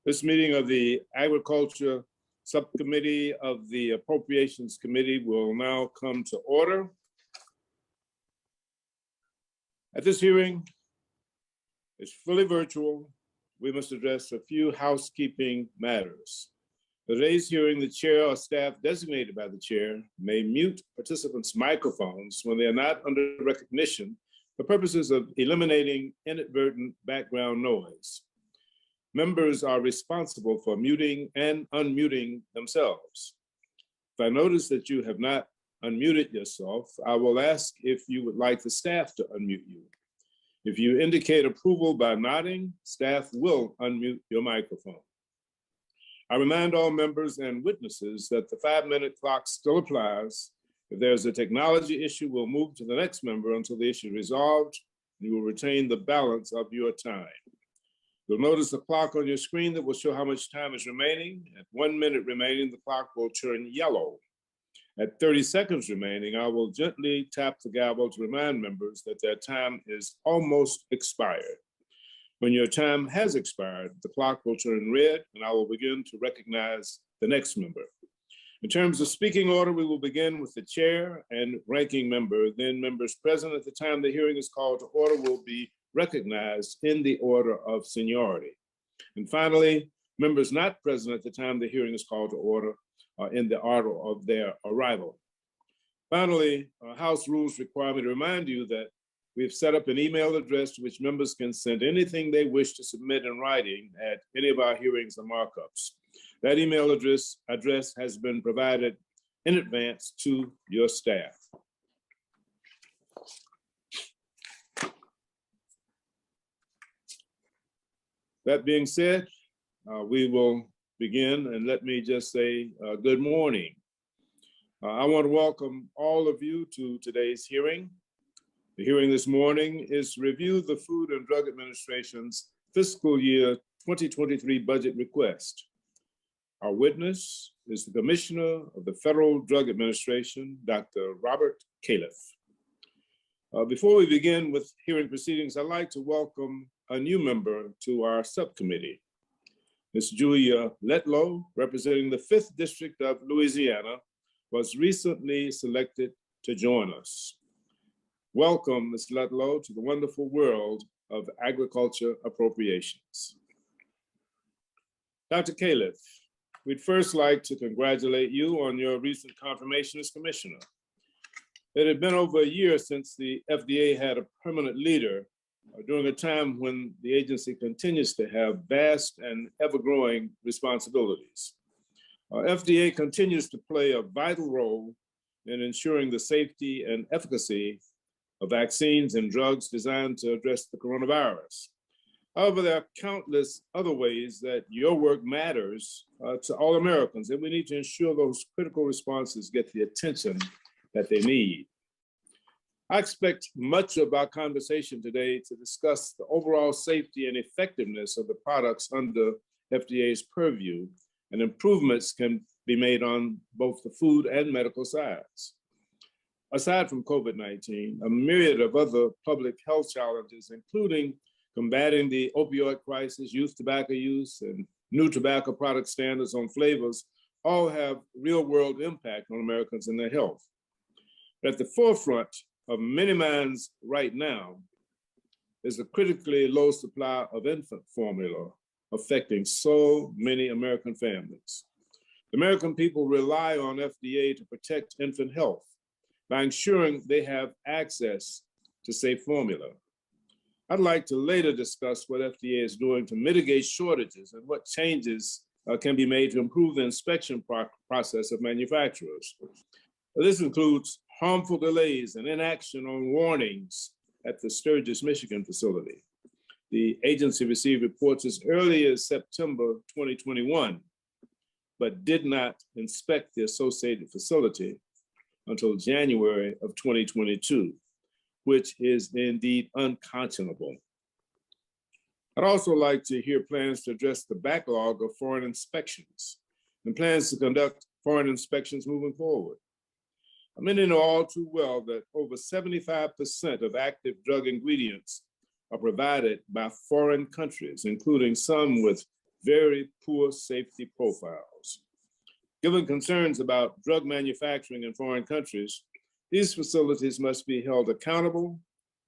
This meeting of the Agriculture Subcommittee of the Appropriations Committee will now come to order. At this hearing, it's fully virtual. We must address a few housekeeping matters. For today's hearing, the chair or staff designated by the chair may mute participants' microphones when they are not under recognition for purposes of eliminating inadvertent background noise. Members are responsible for muting and unmuting themselves. If I notice that you have not unmuted yourself, I will ask if you would like the staff to unmute you. If you indicate approval by nodding, staff will unmute your microphone. I remind all members and witnesses that the 5-minute clock still applies. If there's a technology issue, we'll move to the next member until the issue is resolved. You will retain the balance of your time. You'll notice the clock on your screen that will show how much time is remaining. At 1 minute remaining, the clock will turn yellow. At 30 seconds remaining, I will gently tap the gavel to remind members that their time is almost expired. When your time has expired, the clock will turn red and I will begin to recognize the next member. In terms of speaking order, we will begin with the chair and ranking member. Then members present at the time the hearing is called to order will be recognized in the order of seniority. And finally, members not present at the time the hearing is called to order are in the order of their arrival. Finally, House rules require me to remind you that we've set up an email address to which members can send anything they wish to submit in writing at any of our hearings or markups. That email address has been provided in advance to your staff. That being said, we will begin, and let me just say good morning. I want to welcome all of you to today's hearing. The hearing this morning is to review the Food and Drug Administration's fiscal year 2023 budget request. Our witness is the Commissioner of the Federal Drug Administration, Dr. Robert Califf. Before we begin with hearing proceedings, I'd like to welcome a new member to our subcommittee. Ms. Julia Letlow, representing the 5th District of Louisiana, was recently selected to join us. Welcome, Ms. Letlow, to the wonderful world of agriculture appropriations. Dr. Califf, we'd first like to congratulate you on your recent confirmation as commissioner. It had been over a year since the FDA had a permanent leader during a time when the agency continues to have vast and ever-growing responsibilities. FDA continues to play a vital role in ensuring the safety and efficacy of vaccines and drugs designed to address the coronavirus. However, there are countless other ways that your work matters to all Americans, and we need to ensure those critical responses get the attention that they need. I expect much of our conversation today to discuss the overall safety and effectiveness of the products under FDA's purview, and improvements can be made on both the food and medical sides. Aside from COVID-19, a myriad of other public health challenges, including combating the opioid crisis, youth tobacco use, and new tobacco product standards on flavors, all have real-world impact on Americans and their health. But at the forefront of many minds right now is a critically low supply of infant formula affecting so many American families. The American people rely on FDA to protect infant health by ensuring they have access to safe formula. I'd like to later discuss what FDA is doing to mitigate shortages and what changes can be made to improve the inspection process of manufacturers. This includes harmful delays and inaction on warnings at the Sturgis, Michigan facility. The agency received reports as early as September 2021, but did not inspect the associated facility until January of 2022, which is indeed unconscionable. I'd also like to hear plans to address the backlog of foreign inspections and plans to conduct foreign inspections moving forward. Many know all too well that over 75% of active drug ingredients are provided by foreign countries, including some with very poor safety profiles. Given concerns about drug manufacturing in foreign countries, these facilities must be held accountable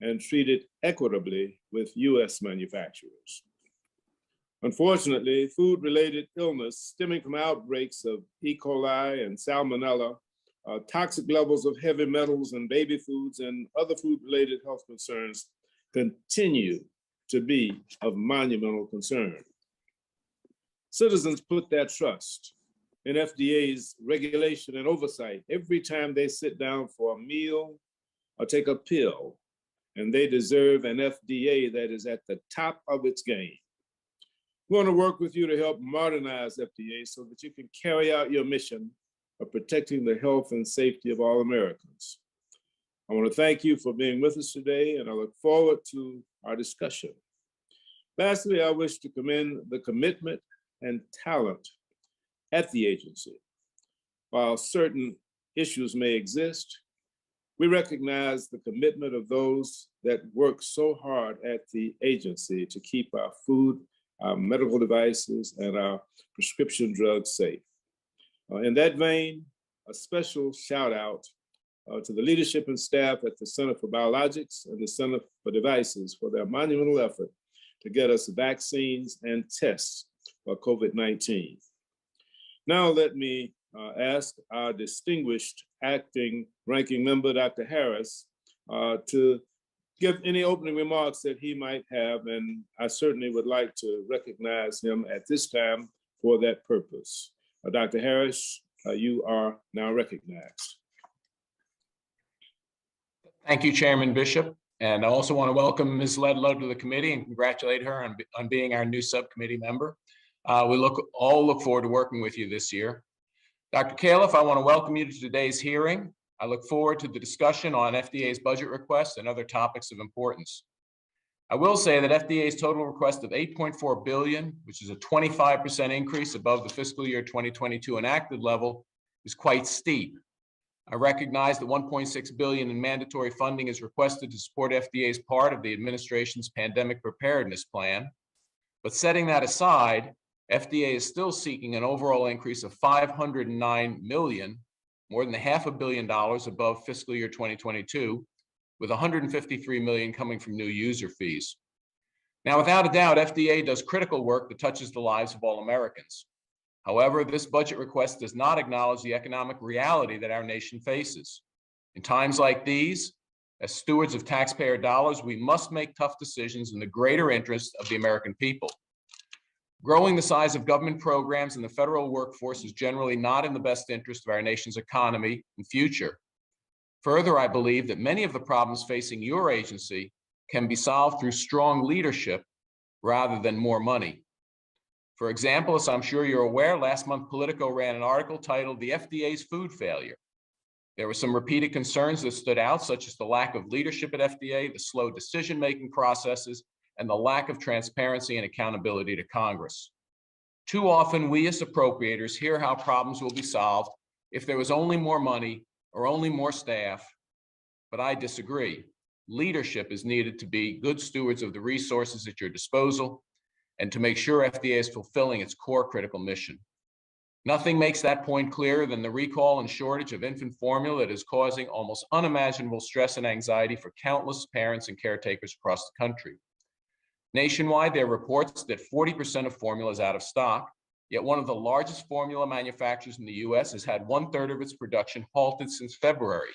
and treated equitably with US manufacturers. Unfortunately, food-related illness stemming from outbreaks of E. coli and salmonella, toxic levels of heavy metals in baby foods, and other food-related health concerns continue to be of monumental concern. Citizens put their trust in FDA's regulation and oversight every time they sit down for a meal or take a pill, and they deserve an FDA that is at the top of its game. We want to work with you to help modernize FDA so that you can carry out your mission of protecting the health and safety of all Americans. I want to thank you for being with us today, and I look forward to our discussion. Lastly, I wish to commend the commitment and talent at the agency. While certain issues may exist, we recognize the commitment of those that work so hard at the agency to keep our food, our medical devices, and our prescription drugs safe. In that vein, a special shout out to the leadership and staff at the Center for Biologics and the Center for Devices for their monumental effort to get us vaccines and tests for COVID-19. Now let me ask our distinguished acting ranking member, Dr. Harris, to give any opening remarks that he might have, and I certainly would like to recognize him at this time for that purpose. Dr. Harris, you are now recognized. Thank you, Chairman Bishop. And I also want to welcome Ms. Ledlow to the committee and congratulate her on being our new subcommittee member. We all look forward to working with you this year. Dr. Califf, I want to welcome you to today's hearing. I look forward to the discussion on FDA's budget request and other topics of importance. I will say that FDA's total request of $8.4 billion, which is a 25% increase above the fiscal year 2022 enacted level, is quite steep. I recognize that $1.6 billion in mandatory funding is requested to support FDA's part of the administration's pandemic preparedness plan. But setting that aside, FDA is still seeking an overall increase of $509 million, more than $500 million above fiscal year 2022, with $153 million coming from new user fees. Now, without a doubt, FDA does critical work that touches the lives of all Americans. However, this budget request does not acknowledge the economic reality that our nation faces. In times like these, as stewards of taxpayer dollars, we must make tough decisions in the greater interest of the American people. Growing the size of government programs and the federal workforce is generally not in the best interest of our nation's economy and future. Further, I believe that many of the problems facing your agency can be solved through strong leadership rather than more money. For example, as I'm sure you're aware, last month Politico ran an article titled "The FDA's Food Failure." There were some repeated concerns that stood out, such as the lack of leadership at FDA, the slow decision-making processes, and the lack of transparency and accountability to Congress. Too often, we as appropriators hear how problems will be solved if there was only more money or only more staff, but I disagree. Leadership is needed to be good stewards of the resources at your disposal and to make sure FDA is fulfilling its core critical mission. Nothing makes that point clearer than the recall and shortage of infant formula that is causing almost unimaginable stress and anxiety for countless parents and caretakers across the country. Nationwide, there are reports that 40% of formula is out of stock, yet one of the largest formula manufacturers in the US has had 1/3 of its production halted since February.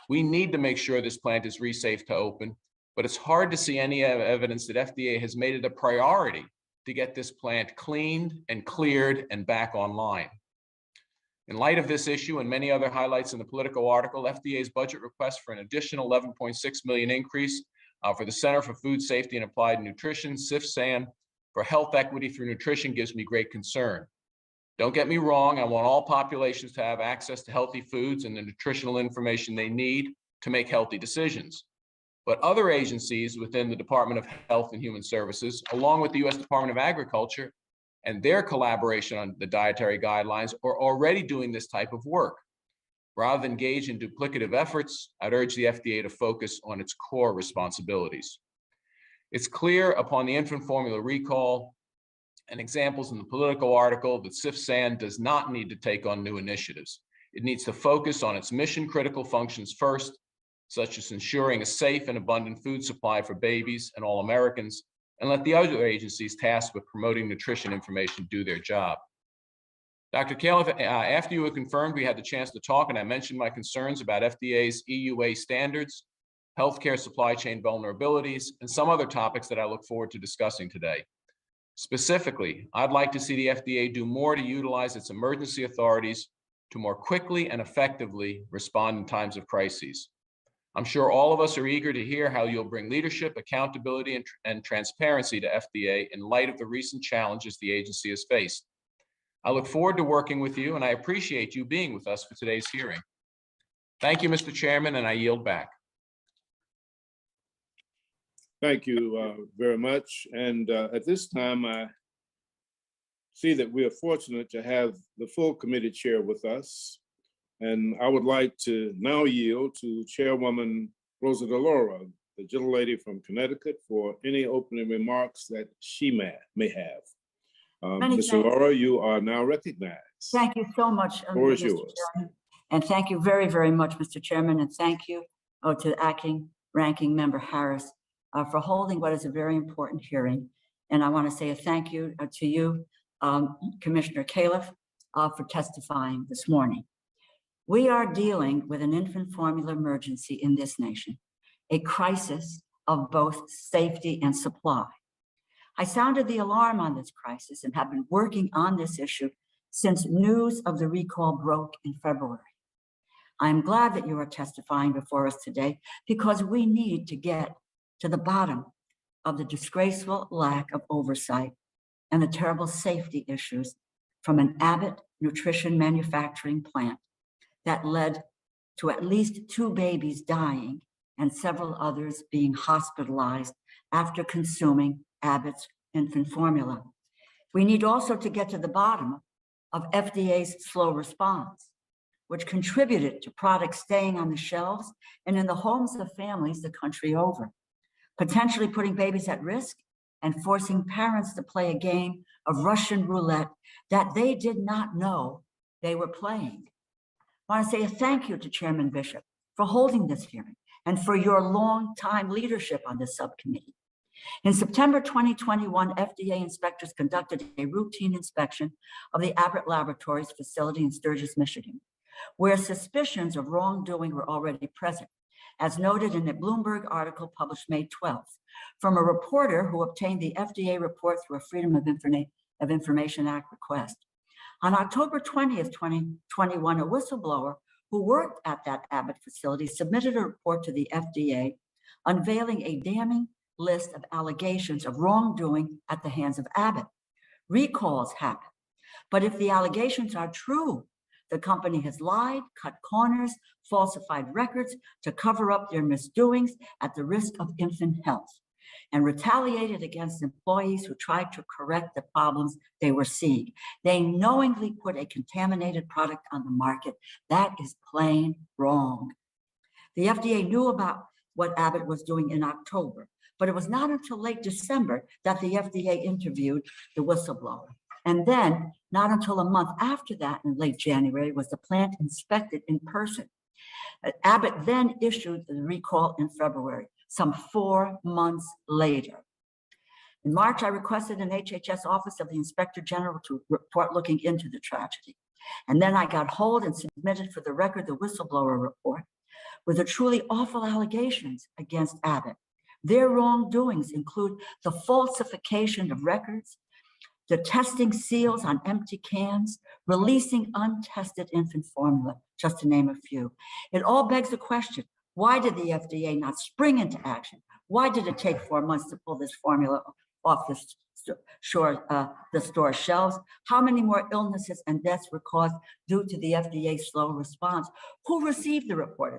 We need to make sure this plant is safe to open, but it's hard to see any evidence that FDA has made it a priority to get this plant cleaned and cleared and back online. In light of this issue and many other highlights in the Politico article, FDA's budget request for an additional $11.6 million increase for the Center for Food Safety and Applied Nutrition, CFSAN, for health equity through nutrition gives me great concern. Don't get me wrong, I want all populations to have access to healthy foods and the nutritional information they need to make healthy decisions. But other agencies within the Department of Health and Human Services, along with the US Department of Agriculture and their collaboration on the dietary guidelines, are already doing this type of work. Rather than engage in duplicative efforts, I'd urge the FDA to focus on its core responsibilities. It's clear upon the infant formula recall and examples in the Political article that SIFSAN does not need to take on new initiatives. It needs to focus on its mission-critical functions first, such as ensuring a safe and abundant food supply for babies and all Americans, and let the other agencies tasked with promoting nutrition information do their job. Dr. Califf, after you were confirmed, we had the chance to talk, and I mentioned my concerns about FDA's EUA standards, healthcare supply chain vulnerabilities, and some other topics that I look forward to discussing today. Specifically, I'd like to see the FDA do more to utilize its emergency authorities to more quickly and effectively respond in times of crises. I'm sure all of us are eager to hear how you'll bring leadership, accountability, and transparency to FDA in light of the recent challenges the agency has faced. I look forward to working with you, and I appreciate you being with us for today's hearing. Thank you, Mr. Chairman, and I yield back. Thank you very much. And at this time, I see that we are fortunate to have the full committee chair with us. And I would like to now yield to Chairwoman Rosa DeLauro, the gentlelady from Connecticut, for any opening remarks that she may have. Ms. DeLauro, you are now recognized. Thank you so much, Mr. Chairman. And thank you very, very much, Mr. Chairman. And thank you to Acting Ranking Member Harris for holding what is a very important hearing. And I want to say a thank you to you, Commissioner Califf, for testifying this morning. We are dealing with an infant formula emergency in this nation, a crisis of both safety and supply. I sounded the alarm on this crisis and have been working on this issue since news of the recall broke in February. I'm glad that you are testifying before us today because we need to get to the bottom of the disgraceful lack of oversight and the terrible safety issues from an Abbott nutrition manufacturing plant that led to at least 2 babies dying and several others being hospitalized after consuming Abbott's infant formula. We need also to get to the bottom of FDA's slow response, which contributed to products staying on the shelves and in the homes of families the country over, potentially putting babies at risk and forcing parents to play a game of Russian roulette that they did not know they were playing. I want to say a thank you to Chairman Bishop for holding this hearing and for your long-time leadership on this subcommittee. In September 2021, FDA inspectors conducted a routine inspection of the Abbott Laboratories facility in Sturgis, Michigan, where suspicions of wrongdoing were already present, as noted in a Bloomberg article published May 12th from a reporter who obtained the FDA report through a Freedom of Information Act request. On October 20th, 2021, a whistleblower who worked at that Abbott facility submitted a report to the FDA unveiling a damning list of allegations of wrongdoing at the hands of Abbott. Recalls happen, but if the allegations are true, the company has lied, cut corners, falsified records to cover up their misdoings at the risk of infant health, and retaliated against employees who tried to correct the problems they were seeing. They knowingly put a contaminated product on the market. That is plain wrong. The FDA knew about what Abbott was doing in October, but it was not until late December that the FDA interviewed the whistleblower. And then, not until a month after that, in late January, was the plant inspected in person. Abbott then issued the recall in February, some 4 months later. In March, I requested an HHS Office of the Inspector General to report looking into the tragedy. And then I got hold and submitted for the record the whistleblower report with the truly awful allegations against Abbott. Their wrongdoings include the falsification of records, the testing seals on empty cans, releasing untested infant formula, just to name a few. It all begs the question, why did the FDA not spring into action? Why did it take 4 months to pull this formula off the store shelves? How many more illnesses and deaths were caused due to the FDA's slow response? Who received the report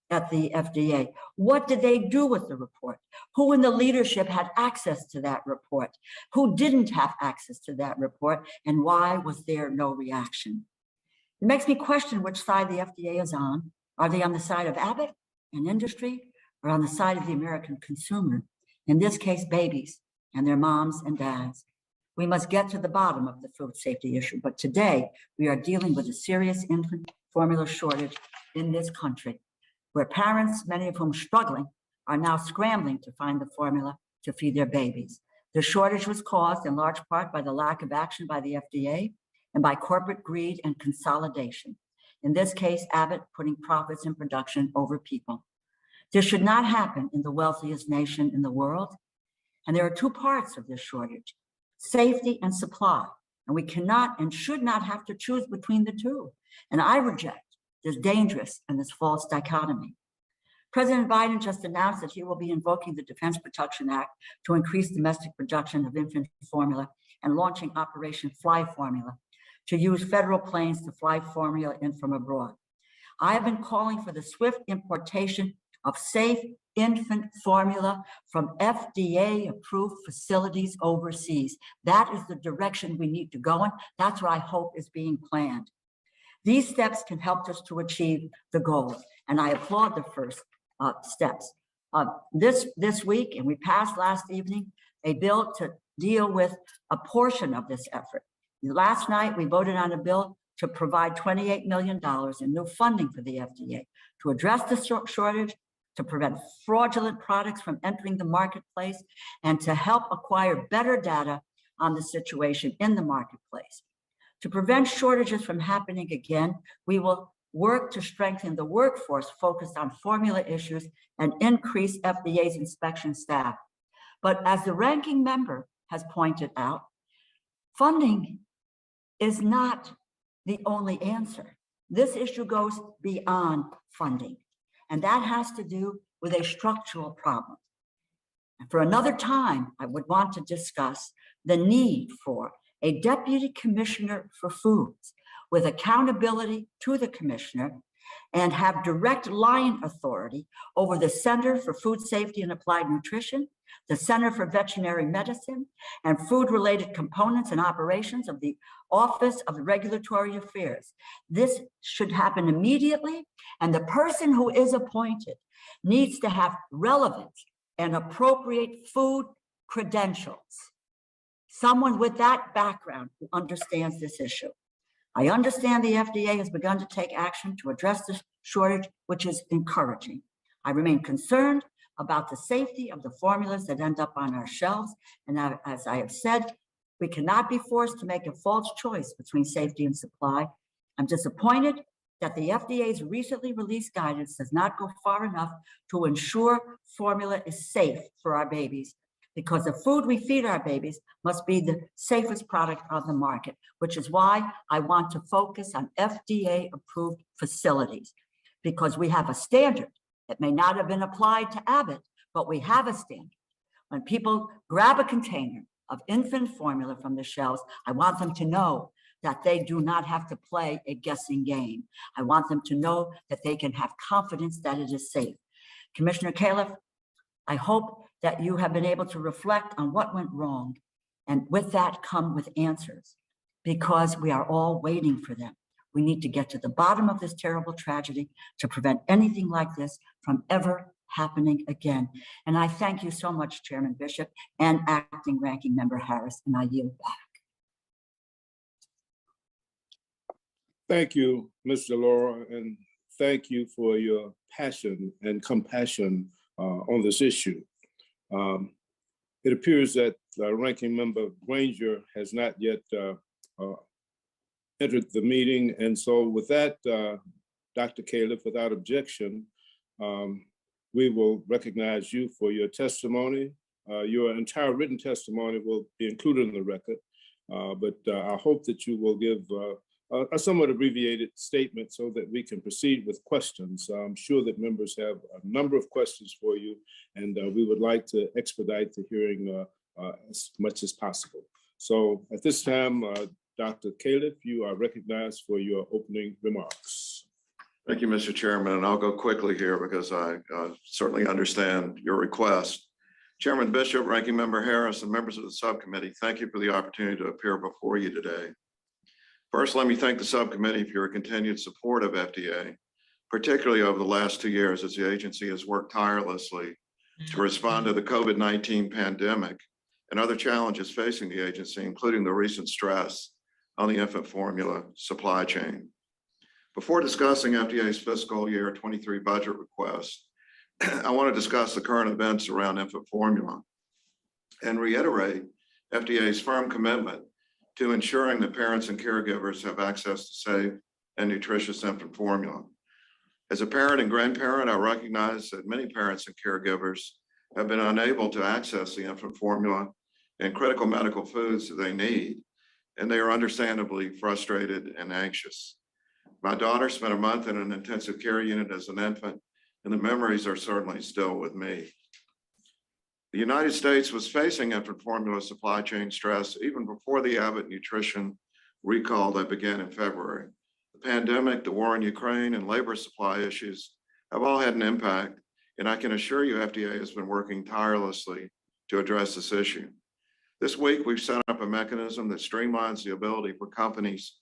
at the FDA? What did they do with the report? Who in the leadership had access to that report? Who didn't have access to that report? And why was there no reaction? It makes me question which side the FDA is on. Are they on the side of Abbott and industry, or on the side of the American consumer? In this case, babies and their moms and dads. We must get to the bottom of the food safety issue. But today, we are dealing with a serious infant formula shortage in this country, where parents, many of whom struggling, are now scrambling to find the formula to feed their babies. The shortage was caused in large part by the lack of action by the FDA and by corporate greed and consolidation. In this case, Abbott putting profits in production over people. This should not happen in the wealthiest nation in the world. And there are two parts of this shortage: safety and supply. And we cannot and should not have to choose between the two. And I reject this dangerous and this false dichotomy. President Biden just announced that he will be invoking the Defense Production Act to increase domestic production of infant formula and launching Operation Fly Formula to use federal planes to fly formula in from abroad. I have been calling for the swift importation of safe infant formula from FDA-approved facilities overseas. That is the direction we need to go in. That's what I hope is being planned. These steps can help us to achieve the goals, and I applaud the first steps. This week, and we passed last evening, a bill to deal with a portion of this effort. Last night, we voted on a bill to provide $28 million in new funding for the FDA to address the shortage, to prevent fraudulent products from entering the marketplace, and to help acquire better data on the situation in the marketplace. To prevent shortages from happening again, we will work to strengthen the workforce focused on formula issues and increase FDA's inspection staff. But as the ranking member has pointed out, funding is not the only answer. This issue goes beyond funding, and that has to do with a structural problem. And for another time, I would want to discuss the need for a deputy commissioner for foods with accountability to the commissioner and have direct line authority over the Center for Food Safety and Applied Nutrition, the Center for Veterinary Medicine, and food-related components and operations of the Office of Regulatory Affairs. This should happen immediately, and the person who is appointed needs to have relevant and appropriate food credentials. Someone with that background who understands this issue. I understand the FDA has begun to take action to address this shortage, which is encouraging. I remain concerned about the safety of the formulas that end up on our shelves. And as I have said, we cannot be forced to make a false choice between safety and supply. I'm disappointed that the FDA's recently released guidance does not go far enough to ensure formula is safe for our babies, because the food we feed our babies must be the safest product on the market, which is why I want to focus on FDA-approved facilities, because we have a standard that may not have been applied to Abbott, but we have a standard. When people grab a container of infant formula from the shelves, I want them to know that they do not have to play a guessing game. I want them to know that they can have confidence that it is safe. Commissioner Califf, I hope that you have been able to reflect on what went wrong, and with that come with answers, because we are all waiting for them. We need to get to the bottom of this terrible tragedy to prevent anything like this from ever happening again. And I thank you so much, Chairman Bishop and Acting Ranking Member Harris, and I yield back. Thank you, Ms. Delora, and thank you for your passion and compassion on this issue. It appears that Ranking Member Granger has not yet entered the meeting, and so with that, Dr. Califf, without objection, we will recognize you for your testimony. Your entire written testimony will be included in the record, but I hope that you will give a somewhat abbreviated statement so that we can proceed with questions. I'm sure that members have a number of questions for you, and we would like to expedite the hearing as much as possible. So at this time, Dr. Califf, you are recognized for your opening remarks. Thank you, Mr. Chairman, and I'll go quickly here because I certainly understand your request. Chairman Bishop, Ranking Member Harris, and members of the subcommittee, thank you for the opportunity to appear before you today. First, let me thank the subcommittee for your continued support of FDA, particularly over the last 2 years as the agency has worked tirelessly to respond to the COVID-19 pandemic and other challenges facing the agency, including the recent stress on the infant formula supply chain. Before discussing FDA's fiscal year 23 budget request, I want to discuss the current events around infant formula and reiterate FDA's firm commitment to ensuring that parents and caregivers have access to safe and nutritious infant formula. As a parent and grandparent, I recognize that many parents and caregivers have been unable to access the infant formula and critical medical foods that they need, and they are understandably frustrated and anxious. My daughter spent a month in an intensive care unit as an infant, and the memories are certainly still with me. The United States was facing infant formula supply chain stress even before the Abbott nutrition recall that began in February. The pandemic, the war in Ukraine, and labor supply issues have all had an impact, and I can assure you FDA has been working tirelessly to address this issue. This week, we've set up a mechanism that streamlines the ability for companies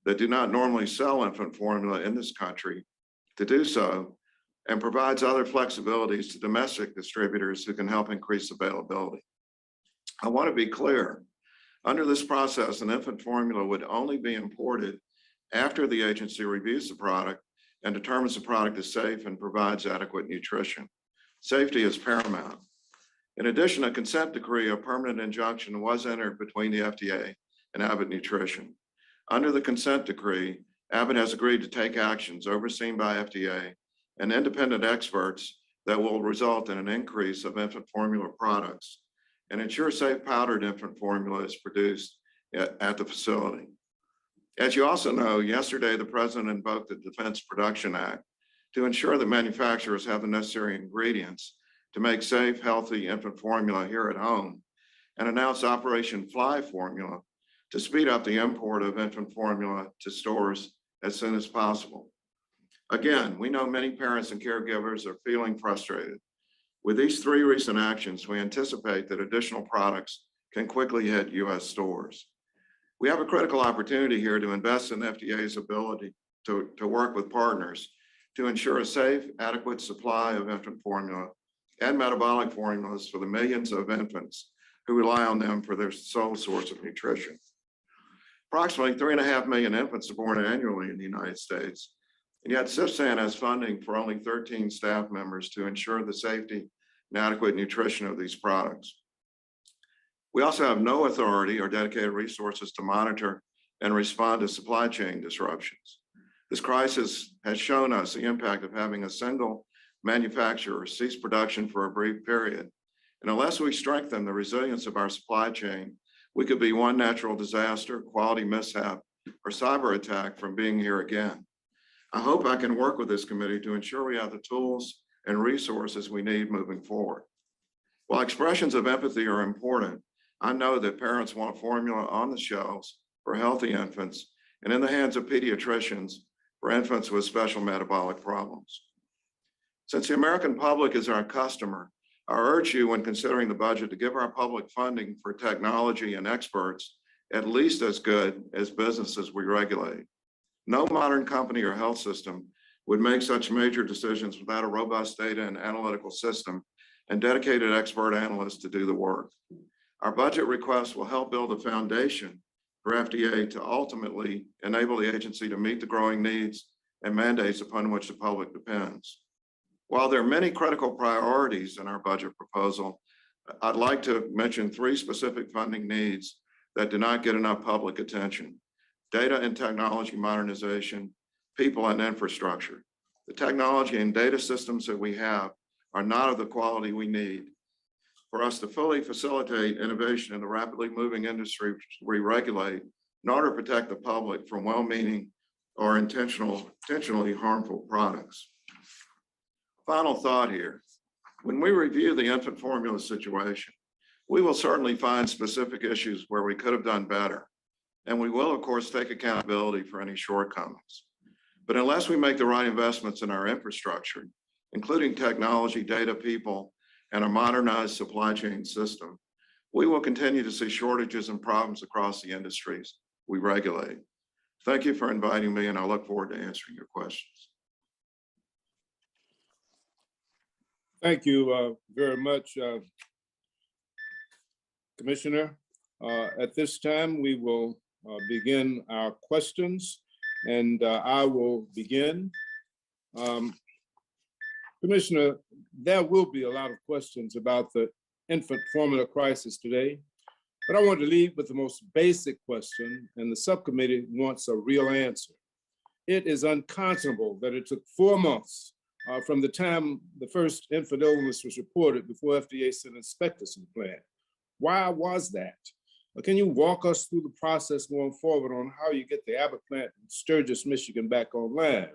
that do not normally sell infant formula in this country to do so, and provides other flexibilities to domestic distributors who can help increase availability. I want to be clear, under this process, an infant formula would only be imported after the agency reviews the product and determines the product is safe and provides adequate nutrition. Safety is paramount. In addition, a consent decree of permanent injunction was entered between the FDA and Abbott Nutrition. Under the consent decree, Abbott has agreed to take actions overseen by FDA and independent experts that will result in an increase of infant formula products and ensure safe powdered infant formula is produced at the facility. As you also know, yesterday the President invoked the Defense Production Act to ensure that manufacturers have the necessary ingredients to make safe, healthy infant formula here at home, and announced Operation Fly Formula to speed up the import of infant formula to stores as soon as possible. Again, we know many parents and caregivers are feeling frustrated. With these three recent actions, we anticipate that additional products can quickly hit U.S. stores. We have a critical opportunity here to invest in FDA's ability to work with partners to ensure a safe, adequate supply of infant formula and metabolic formulas for the millions of infants who rely on them for their sole source of nutrition. Approximately 3.5 million infants are born annually in the United States, and yet CFSAN has funding for only 13 staff members to ensure the safety and adequate nutrition of these products. We also have no authority or dedicated resources to monitor and respond to supply chain disruptions. This crisis has shown us the impact of having a single manufacturer cease production for a brief period. And unless we strengthen the resilience of our supply chain, we could be one natural disaster, quality mishap, or cyber attack from being here again. I hope I can work with this committee to ensure we have the tools and resources we need moving forward. While expressions of empathy are important, I know that parents want formula on the shelves for healthy infants and in the hands of pediatricians for infants with special metabolic problems. Since the American public is our customer, I urge you when considering the budget to give our public funding for technology and experts at least as good as businesses we regulate. No modern company or health system would make such major decisions without a robust data and analytical system and dedicated expert analysts to do the work. Our budget request will help build a foundation for FDA to ultimately enable the agency to meet the growing needs and mandates upon which the public depends. While there are many critical priorities in our budget proposal, I'd like to mention three specific funding needs that do not get enough public attention: data and technology modernization, people and infrastructure. The technology and data systems that we have are not of the quality we need for us to fully facilitate innovation in the rapidly moving industry we regulate in order to protect the public from well-meaning or intentionally harmful products. Final thought here. When we review the infant formula situation, we will certainly find specific issues where we could have done better. And we will, of course, take accountability for any shortcomings. But unless we make the right investments in our infrastructure, including technology, data, people, and a modernized supply chain system, we will continue to see shortages and problems across the industries we regulate. Thank you for inviting me, and I look forward to answering your questions. Thank you very much, Commissioner. At this time, we will begin our questions, and I will begin. Commissioner, there will be a lot of questions about the infant formula crisis today, but I want to lead with the most basic question, and the subcommittee wants a real answer. It is unconscionable that it took 4 months from the time the first infant illness was reported before FDA sent inspectors to the plant. Why was that? Can you walk us through the process going forward on how you get the Abbott plant in Sturgis, Michigan back online?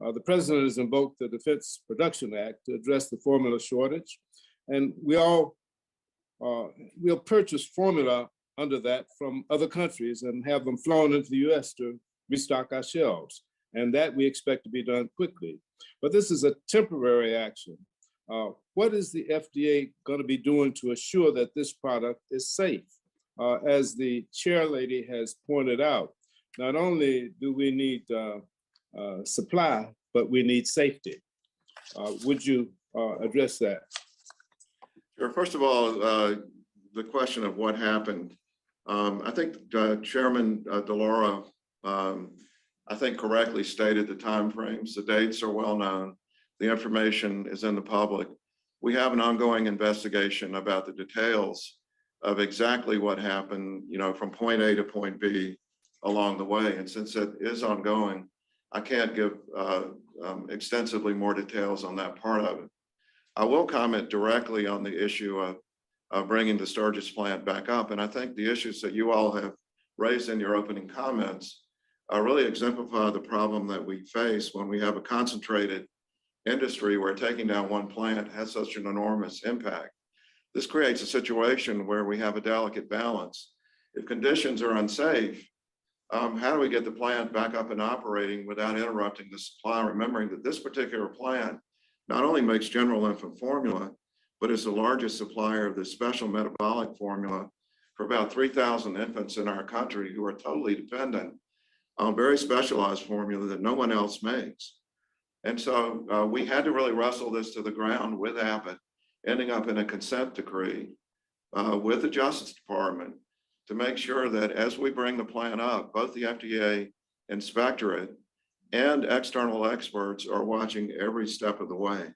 The president has invoked the Defense Production Act to address the formula shortage, and we'll purchase formula under that from other countries and have them flown into the US to restock our shelves. And that we expect to be done quickly. But this is a temporary action. What is the FDA going to be doing to assure that this product is safe? As the chair lady has pointed out, not only do we need supply, but we need safety. Would you address that? Sure. First of all, the question of what happened. I think Chairman DeLauro, I think correctly stated the timeframes. The dates are well known. The information is in the public. We have an ongoing investigation about the details of exactly what happened, from point A to point B along the way. And since it is ongoing, I can't give extensively more details on that part of it. I will comment directly on the issue of bringing the Sturgis plant back up. And I think the issues that you all have raised in your opening comments really exemplify the problem that we face when we have a concentrated industry where taking down one plant has such an enormous impact. This creates a situation where we have a delicate balance. If conditions are unsafe, how do we get the plant back up and operating without interrupting the supply? Remembering that this particular plant not only makes general infant formula, but is the largest supplier of this special metabolic formula for about 3,000 infants in our country who are totally dependent on very specialized formula that no one else makes. And so we had to really wrestle this to the ground with Abbott, ending up in a consent decree with the Justice Department to make sure that as we bring the plant up, both the FDA inspectorate and external experts are watching every step of the way.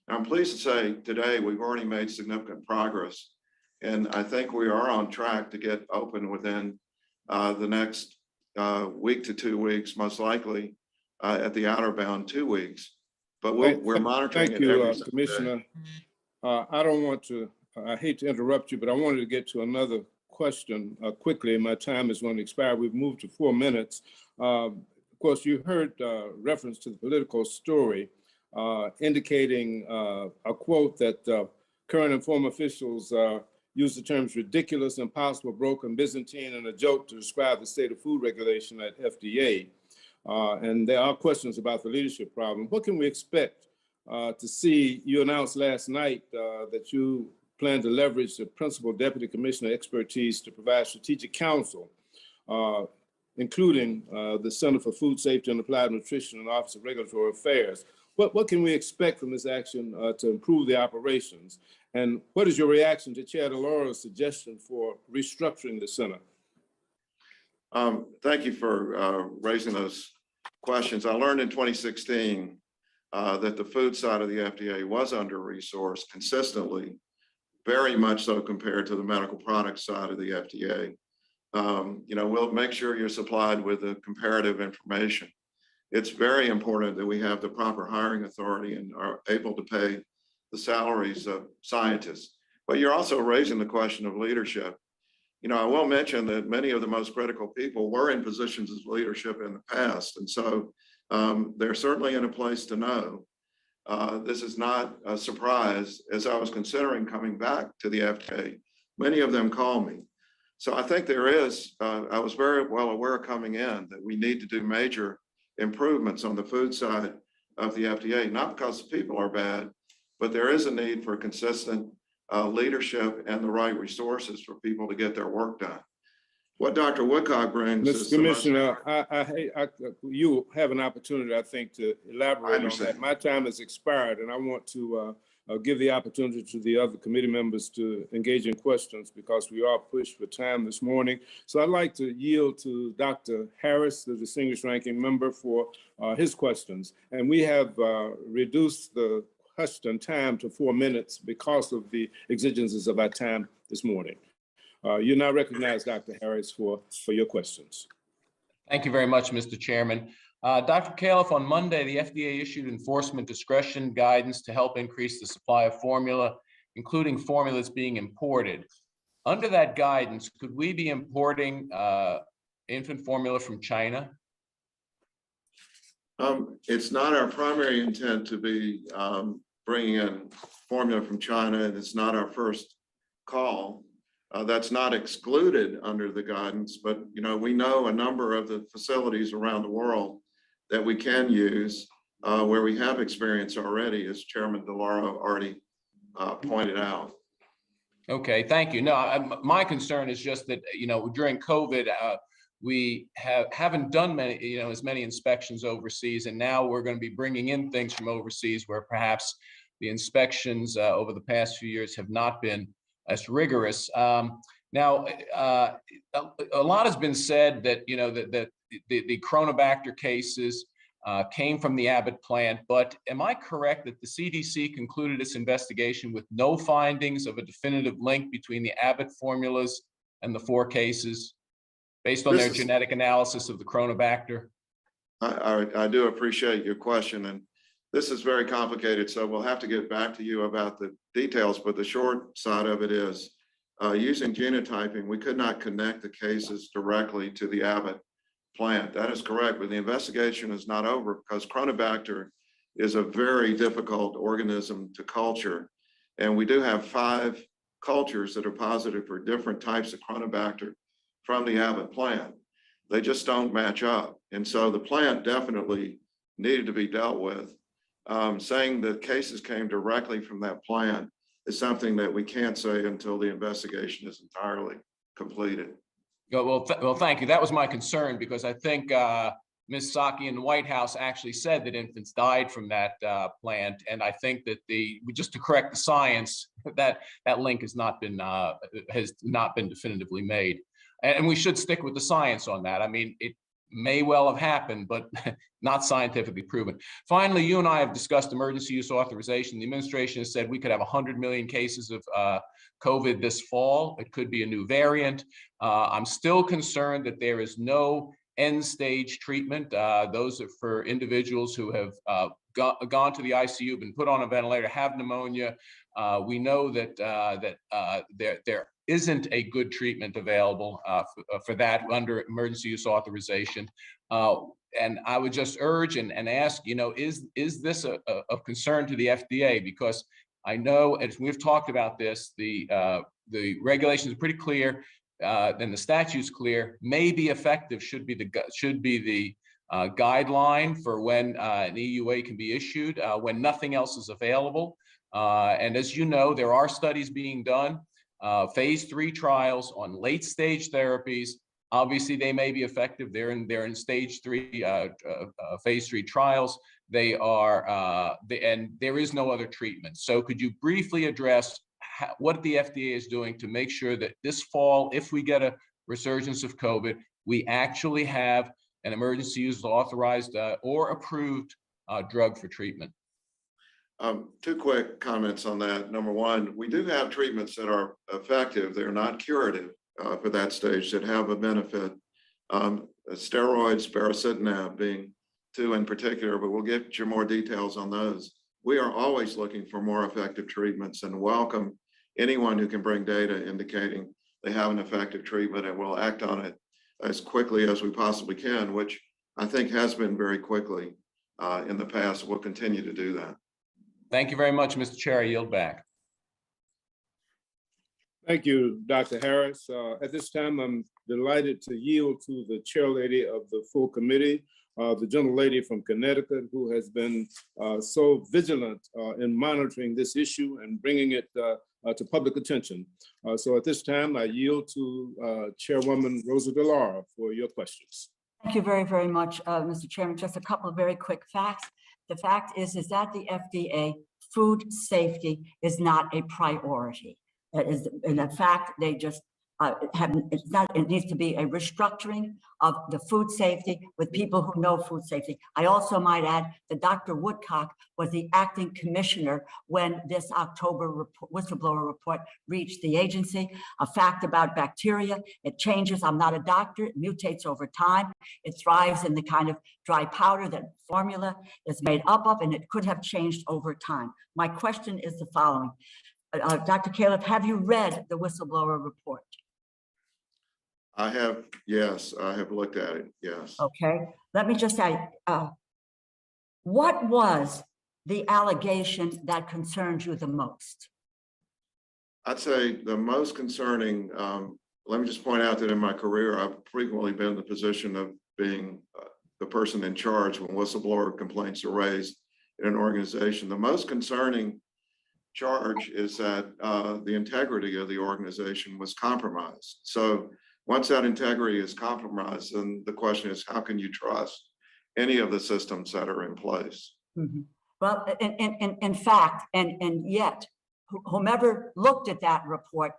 I'm pleased to say today we've already made significant progress, and I think we are on track to get open within the next week to 2 weeks, most likely at the outer bound 2 weeks. But we're monitoring it every single Commissioner. day. I don't want to, I hate to interrupt you, but I wanted to get to another question quickly. My time is going to expire. We've moved to 4 minutes. Of course, you heard reference to the political story indicating a quote that current and former officials use the terms ridiculous, impossible, broken, Byzantine, and a joke to describe the state of food regulation at FDA. And there are questions about the leadership problem. What can we expect to see? You announced last night that you plan to leverage the principal deputy commissioner expertise to provide strategic counsel, including the Center for Food Safety and Applied Nutrition and Office of Regulatory Affairs. What can we expect from this action to improve the operations? And what is your reaction to Chair DeLauro's suggestion for restructuring the center? Thank you for raising those questions. I learned in 2016 that the food side of the FDA was under-resourced consistently, very much so compared to the medical product side of the FDA. We'll make sure you're supplied with the comparative information. It's very important that we have the proper hiring authority and are able to pay the salaries of scientists. But you're also raising the question of leadership. I will mention that many of the most critical people were in positions of leadership in the past. And so they're certainly in a place to know. This is not a surprise. As I was considering coming back to the FDA, many of them called me. So I think there is, I was very well aware coming in that we need to do major improvements on the food side of the FDA, not because the people are bad, but there is a need for consistent leadership and the right resources for people to get their work done. What Dr. Woodcock brings is— Mr. Commissioner, you have an opportunity, I think, to elaborate on that. My time has expired, and I want to give the opportunity to the other committee members to engage in questions because we are pushed for time this morning. So I'd like to yield to Dr. Harris, the distinguished ranking member, for his questions. And we have reduced the question time to 4 minutes because of the exigencies of our time this morning. You now recognize Dr. Harris for your questions. Thank you very much, Mr. Chairman. Dr. Califf, on Monday, the FDA issued enforcement discretion guidance to help increase the supply of formula, including formulas being imported. Under that guidance, could we be importing infant formula from China? It's not our primary intent to be bringing in formula from China, and it's not our first call. That's not excluded under the guidance, but we know a number of the facilities around the world that we can use where we have experience already, as Chairman DeLauro already pointed out. Okay, thank you. No, my concern is just that during COVID, we haven't done many, as many inspections overseas, and now we're going to be bringing in things from overseas where perhaps the inspections over the past few years have not been as rigorous. Now, a lot has been said that that the Chronobacter cases came from the Abbott plant, but am I correct that the CDC concluded its investigation with no findings of a definitive link between the Abbott formulas and the 4 cases, based on their genetic analysis of the Chronobacter? I do appreciate your question, and this is very complicated, so we'll have to get back to you about the details, but the short side of it is using genotyping, we could not connect the cases directly to the Abbott plant. That is correct, but the investigation is not over because Chronobacter is a very difficult organism to culture. And we do have 5 cultures that are positive for different types of Chronobacter from the Abbott plant. They just don't match up. And so the plant definitely needed to be dealt with. Saying that cases came directly from that plant is something that we can't say until the investigation is entirely completed. Well, thank you. That was my concern because I think Ms. Psaki in the White House actually said that infants died from that plant, and I think that just to correct the science, that link has not been definitively made, and we should stick with the science on that. I mean, it may well have happened, but not scientifically proven. Finally, you and I have discussed emergency use authorization. The administration has said we could have 100 million cases of COVID this fall. It could be a new variant. I'm still concerned that there is no end-stage treatment. Those are for individuals who have gone to the ICU, been put on a ventilator, have pneumonia. We know that there isn't a good treatment available for that under emergency use authorization. And I would just urge and ask, is this of concern to the FDA? Because I know, as we've talked about this, the regulations are pretty clear, and the statute's clear. May be effective should be the guideline for when an EUA can be issued when nothing else is available. And as you know, there are studies being done, phase 3 trials on late stage therapies. Obviously, they may be effective. They're in stage 3, phase 3 trials. They are, and there is no other treatment. So could you briefly address what the FDA is doing to make sure that this fall, if we get a resurgence of COVID, we actually have an emergency use authorized or approved drug for treatment? 2 quick comments on that. Number 1, we do have treatments that are effective. They're not curative for that stage, that have a benefit. Steroids, baricitinib being 2 in particular, but we'll get you more details on those. We are always looking for more effective treatments and welcome anyone who can bring data indicating they have an effective treatment, and we'll act on it as quickly as we possibly can, which I think has been very quickly in the past. We'll continue to do that. Thank you very much, Mr. Chair. I yield back. Thank you, Dr. Harris. At this time, I'm delighted to yield to the chairlady of the full committee, the gentlelady from Connecticut, who has been so vigilant in monitoring this issue and bringing it to public attention. So at this time, I yield to Chairwoman Rosa DeLauro for your questions. Thank you very, very much, Mr. Chairman. Just a couple of very quick facts. The fact is that the FDA food safety is not a priority. That is, in fact, they just it needs to be a restructuring of the food safety with people who know food safety. I also might add that Dr. Woodcock was the acting commissioner when this October whistleblower report reached the agency. A fact about bacteria, it changes. I'm not a doctor. It mutates over time. It thrives in the kind of dry powder that formula is made up of, and it could have changed over time. My question is the following. Dr. Caleb, have you read the whistleblower report? I have, yes, I have looked at it, yes. Okay, let me just say, what was the allegation that concerns you the most? I'd say the most concerning, let me just point out that in my career, I've frequently been in the position of being the person in charge when whistleblower complaints are raised in an organization. The most concerning charge is that the integrity of the organization was compromised. So once that integrity is compromised, then the question is, how can you trust any of the systems that are in place? Mm-hmm. Well, in fact, and yet, whomever looked at that report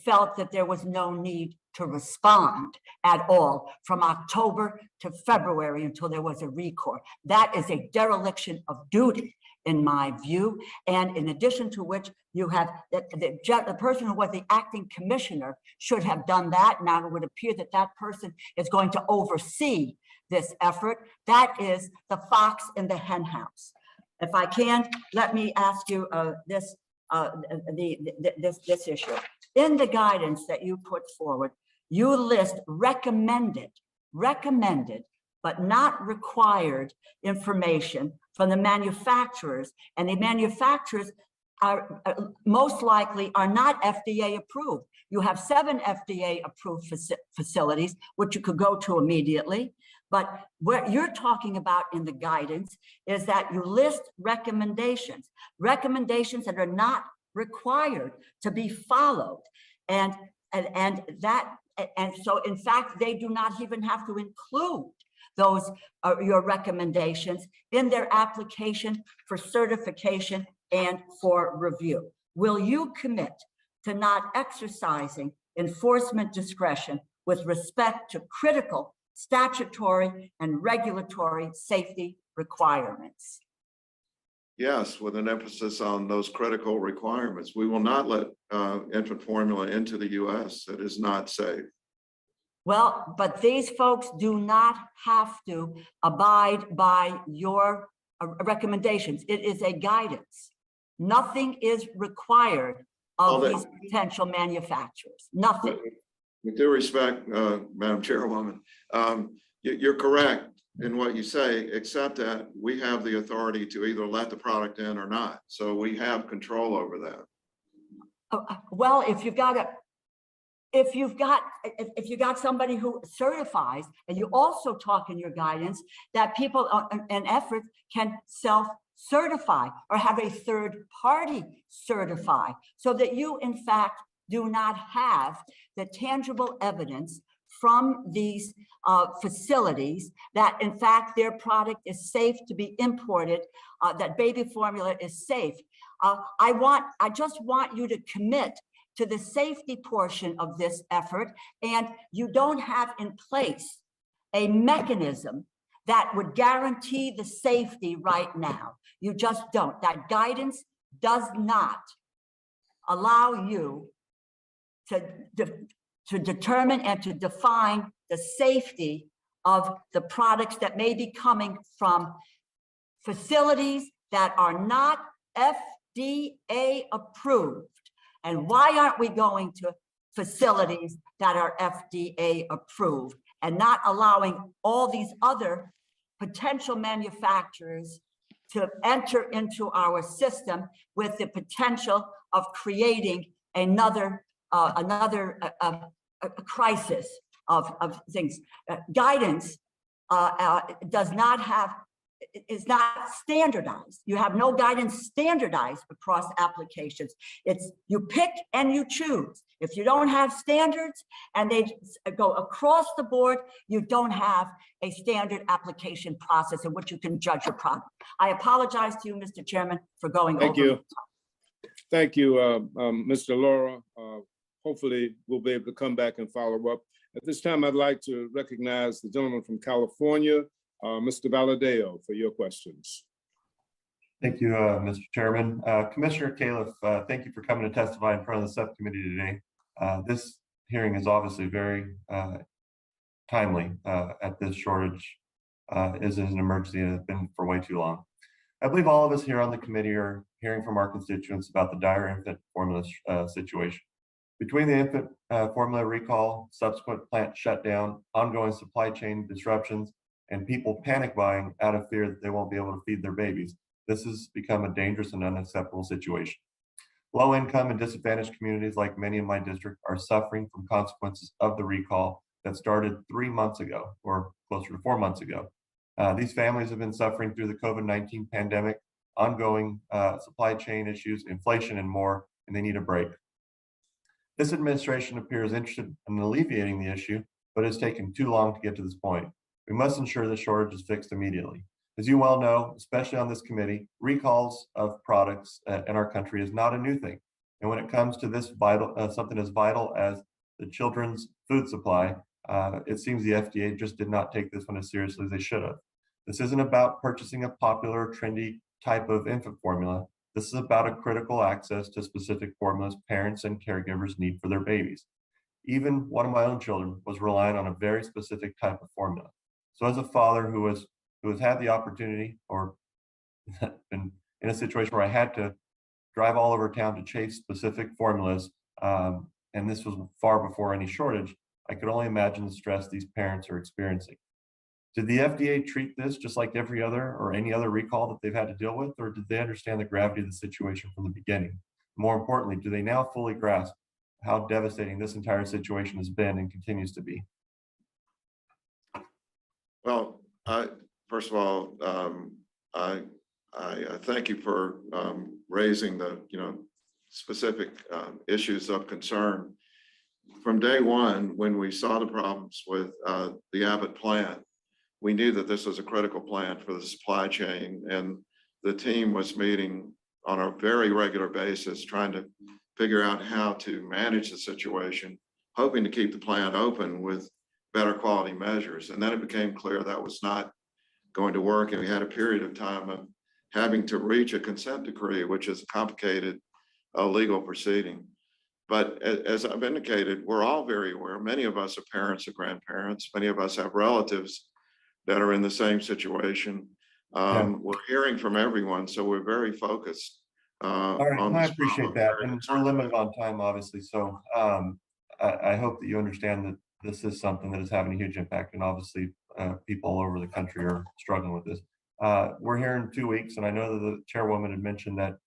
felt that there was no need to respond at all from October to February until there was a recall. That is a dereliction of duty, in my view. And in addition to which, you have the person who was the acting commissioner should have done that. Now it would appear that that person is going to oversee this effort. That is the fox in the hen house. If I can, let me ask you this issue. In the guidance that you put forward, you list recommended, but not required information from the manufacturers, and the manufacturers are most likely are not FDA approved. You have 7 FDA approved facilities, which you could go to immediately. But what you're talking about in the guidance is that you list recommendations that are not required to be followed. And so in fact, they do not even have to include those your recommendations in their application for certification and for review. Will you commit to not exercising enforcement discretion with respect to critical statutory and regulatory safety requirements? Yes, with an emphasis on those critical requirements. We will not let infant formula into the US that is not safe. Well, but these folks do not have to abide by your recommendations. It is a guidance. Nothing is required of these potential manufacturers. Nothing. With due respect, Madam Chairwoman, you're correct in what you say, except that we have the authority to either let the product in or not. So we have control over that. Well, if you've got somebody who certifies, and you also talk in your guidance that people and efforts can self-certify or have a third party certify, so that you in fact do not have the tangible evidence from these facilities that in fact their product is safe to be imported, that baby formula is safe. I just want you to commit to the safety portion of this effort, and you don't have in place a mechanism that would guarantee the safety right now. You just don't. That guidance does not allow you to determine and to define the safety of the products that may be coming from facilities that are not FDA approved. And why aren't we going to facilities that are FDA approved and not allowing all these other potential manufacturers to enter into our system with the potential of creating another crisis of things? Guidance does not have is not standardized. You have no guidance standardized across applications. It's you pick and you choose. If you don't have standards and they go across the board, you don't have a standard application process in which you can judge your product. I apologize to you, Mr. Chairman, for going over. Thank you. Thank you, Mr. Laura. Hopefully we'll be able to come back and follow up. At this time, I'd like to recognize the gentleman from California, Mr. Valadeo, for your questions. Thank you, Mr. Chairman. Commissioner Califf, thank you for coming to testify in front of the subcommittee today. This hearing is obviously very timely at this shortage is an emergency and has been for way too long. I believe all of us here on the committee are hearing from our constituents about the dire infant formula situation. Between the infant formula recall, subsequent plant shutdown, ongoing supply chain disruptions, and people panic buying out of fear that they won't be able to feed their babies, this has become a dangerous and unacceptable situation. Low income and disadvantaged communities like many in my district are suffering from consequences of the recall that started 3 months ago, or closer to 4 months ago. These families have been suffering through the COVID-19 pandemic, ongoing supply chain issues, inflation, and more, and they need a break. This administration appears interested in alleviating the issue, but it's taken too long to get to this point. We must ensure the shortage is fixed immediately. As you well know, especially on this committee, recalls of products in our country is not a new thing. And when it comes to this something as vital as the children's food supply, it seems the FDA just did not take this one as seriously as they should have. This isn't about purchasing a popular, trendy type of infant formula. This is about a critical access to specific formulas parents and caregivers need for their babies. Even one of my own children was relying on a very specific type of formula. So as a father who has had the opportunity or been in a situation where I had to drive all over town to chase specific formulas, and this was far before any shortage, I could only imagine the stress these parents are experiencing. Did the FDA treat this just like every other or any other recall that they've had to deal with, or did they understand the gravity of the situation from the beginning? More importantly, do they now fully grasp how devastating this entire situation has been and continues to be? Well, first of all, I thank you for raising the specific issues of concern. From day one, when we saw the problems with the Abbott plant, we knew that this was a critical plant for the supply chain, and the team was meeting on a very regular basis, trying to figure out how to manage the situation, hoping to keep the plant open with better quality measures. And then it became clear that was not going to work, and we had a period of time of having to reach a consent decree, which is a complicated legal proceeding. But as I've indicated, we're all very aware. Many of us are parents or grandparents. Many of us have relatives that are in the same situation. We're hearing from everyone, so we're very focused. All right, I appreciate that. And we're limited on time, obviously. So I hope that you understand that this is something that is having a huge impact. And obviously, people all over the country are struggling with this. We're here in 2 weeks, and I know that the chairwoman had mentioned that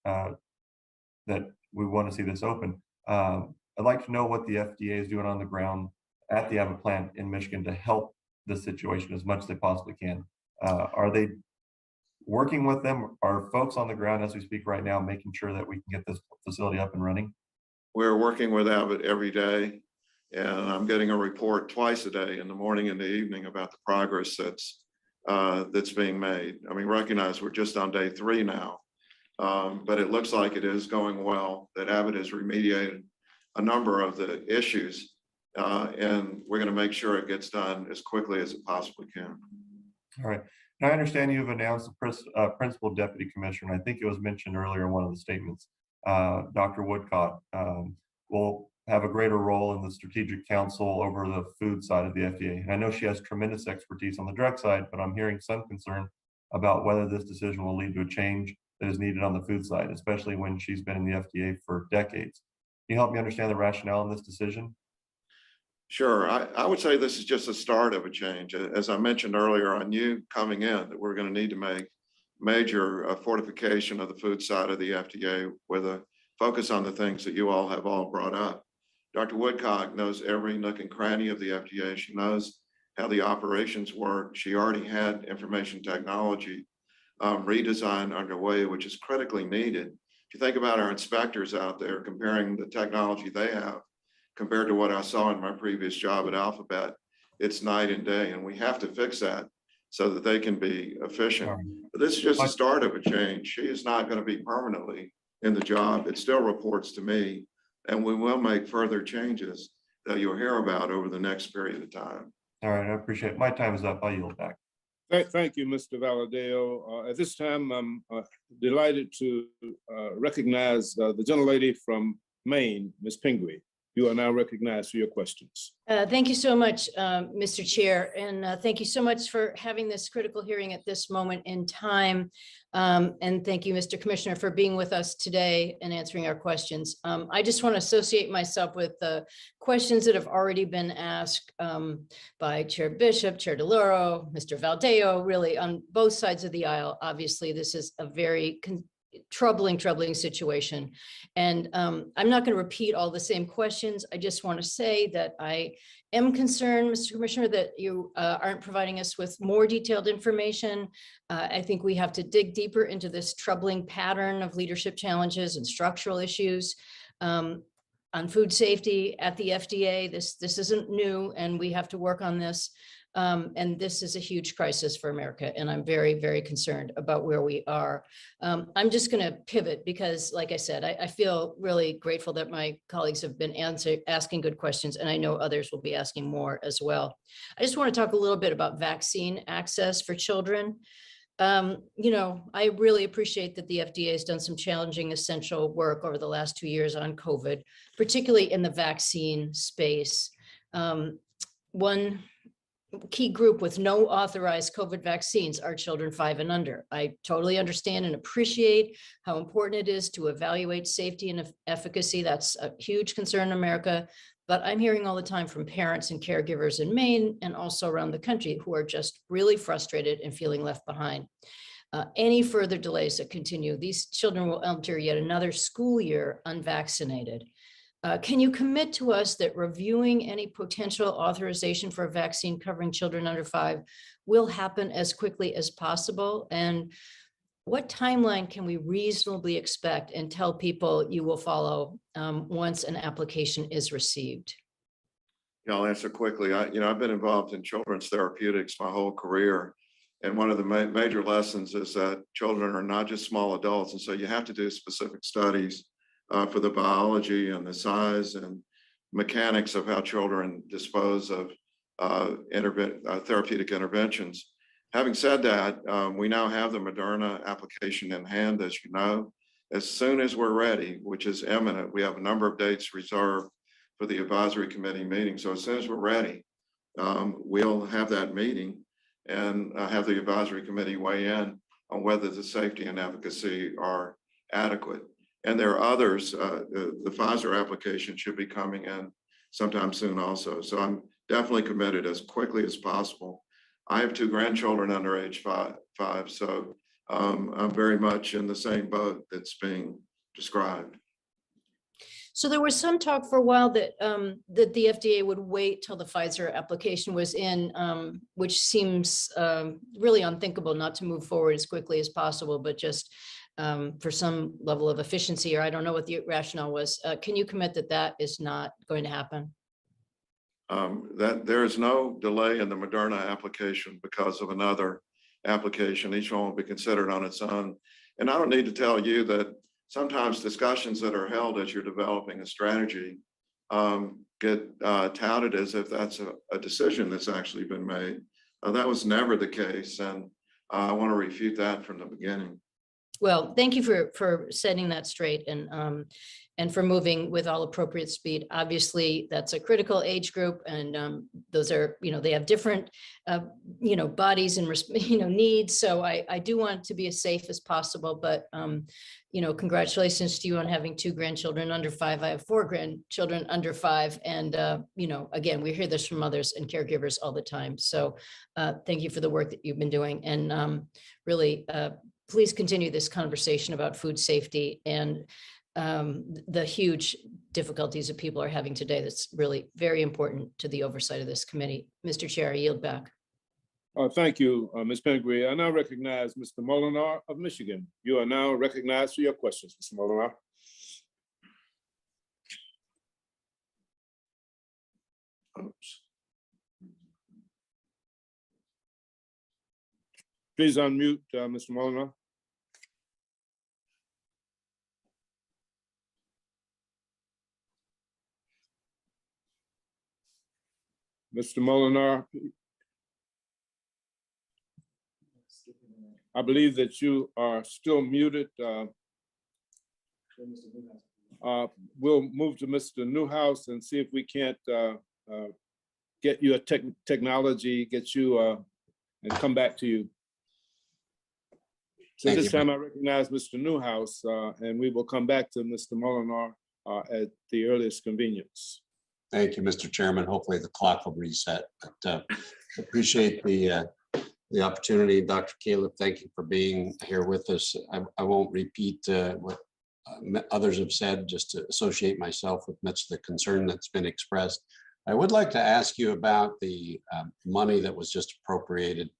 that we want to see this open. I'd like to know what the FDA is doing on the ground at the Abbott plant in Michigan to help this situation as much as they possibly can. Are they working with them? Are folks on the ground as we speak right now making sure that we can get this facility up and running? We're working with Abbott every day, and I'm getting a report twice a day, in the morning and the evening, about the progress that's being made. I mean, recognize we're just on day 3 now, but it looks like it is going well, that Abbott has remediated a number of the issues, and we're going to make sure it gets done as quickly as it possibly can. All right. Now, I understand you've announced the principal deputy commissioner, and I think it was mentioned earlier in one of the statements, Dr. Woodcock will have a greater role in the strategic council over the food side of the FDA. And I know she has tremendous expertise on the drug side, but I'm hearing some concern about whether this decision will lead to a change that is needed on the food side, especially when she's been in the FDA for decades. Can you help me understand the rationale in this decision? Sure. I would say this is just the start of a change. As I mentioned earlier, I knew coming in that we're going to need to make major fortification of the food side of the FDA with a focus on the things that you all have all brought up. Dr. Woodcock knows every nook and cranny of the FDA. She knows how the operations work. She already had information technology redesign underway, which is critically needed. If you think about our inspectors out there, comparing the technology they have compared to what I saw in my previous job at Alphabet, it's night and day, and we have to fix that so that they can be efficient. But this is just the start of a change. She is not going to be permanently in the job. It still reports to me, and we will make further changes that you'll hear about over the next period of time. All right, I appreciate it. My time is up. I'll yield back. Thank you, Mr. Valadeo. At this time, I'm delighted to recognize the gentlelady from Maine, Ms. Pingree. You are now recognized for your questions. Thank you so much, Mr. Chair, and thank you so much for having this critical hearing at this moment in time. And thank you, Mr. Commissioner, for being with us today and answering our questions. I just want to associate myself with the questions that have already been asked by Chair Bishop, Chair DeLauro, Mr. Valadeo, really on both sides of the aisle. Obviously, this is a very troubling situation. And I'm not going to repeat all the same questions. I just want to say that I am concerned, Mr. Commissioner, that you aren't providing us with more detailed information. I think we have to dig deeper into this troubling pattern of leadership challenges and structural issues on food safety at the FDA. This isn't new, and we have to work on this. And this is a huge crisis for America, and I'm very, very concerned about where we are. I'm just going to pivot because, like I said, I feel really grateful that my colleagues have been asking good questions, and I know others will be asking more as well. I just want to talk a little bit about vaccine access for children. You know, I really appreciate that the FDA has done some challenging, essential work over the last 2 years on COVID, particularly in the vaccine space. One key group with no authorized COVID vaccines are children 5 and under. I totally understand and appreciate how important it is to evaluate safety and efficacy. That's a huge concern in America. But I'm hearing all the time from parents and caregivers in Maine and also around the country who are just really frustrated and feeling left behind. Any further delays that continue, these children will enter yet another school year unvaccinated. Can you commit to us that reviewing any potential authorization for a vaccine covering children under 5 will happen as quickly as possible? And what timeline can we reasonably expect and tell people you will follow once an application is received? Yeah, I'll answer quickly. I've been involved in children's therapeutics my whole career. And one of the major lessons is that children are not just small adults. And so you have to do specific studies for the biology and the size and mechanics of how children dispose of therapeutic interventions. Having said that, we now have the Moderna application in hand, as you know. As soon as we're ready, which is imminent, we have a number of dates reserved for the advisory committee meeting. So as soon as we're ready, we'll have that meeting and have the advisory committee weigh in on whether the safety and efficacy are adequate. And there are others. The Pfizer application should be coming in sometime soon also. So I'm definitely committed as quickly as possible. I have 2 grandchildren under age five, so I'm very much in the same boat that's being described. So there was some talk for a while that that the FDA would wait till the Pfizer application was in, which seems really unthinkable, not to move forward as quickly as possible, but just for some level of efficiency, or I don't know what the rationale was. Can you commit that that is not going to happen? That there is no delay in the Moderna application because of another application. Each one will be considered on its own. And I don't need to tell you that sometimes discussions that are held as you're developing a strategy get touted as if that's a decision that's actually been made. That was never the case. And I want to refute that from the beginning. Well, thank you for setting that straight and for moving with all appropriate speed. Obviously, that's a critical age group, and those are, they have different, bodies and, needs. So I do want it to be as safe as possible, but, congratulations to you on having 2 grandchildren under 5. I have 4 grandchildren under 5. And, again, we hear this from mothers and caregivers all the time. So thank you for the work that you've been doing. And really, please continue this conversation about food safety and the huge difficulties that people are having today. That's really very important to the oversight of this committee. Mr. Chair, I yield back. Thank you, Ms. Pingree. I now recognize Mr. Molinar of Michigan. You are now recognized for your questions, Mr. Molinar. Oops. Please unmute, Mr. Molinar. Mr. Molinar, I believe that you are still muted. We'll move to Mr. Newhouse and see if we can't get you a technology, get you and come back to you. So this time I recognize Mr. Newhouse and we will come back to Mr. Molinar at the earliest convenience. Thank you, Mr. Chairman. Hopefully the clock will reset, but appreciate the opportunity. Dr. Caleb, thank you for being here with us. I won't repeat what others have said, just to associate myself with much of the concern that's been expressed. I would like to ask you about the money that was just appropriated.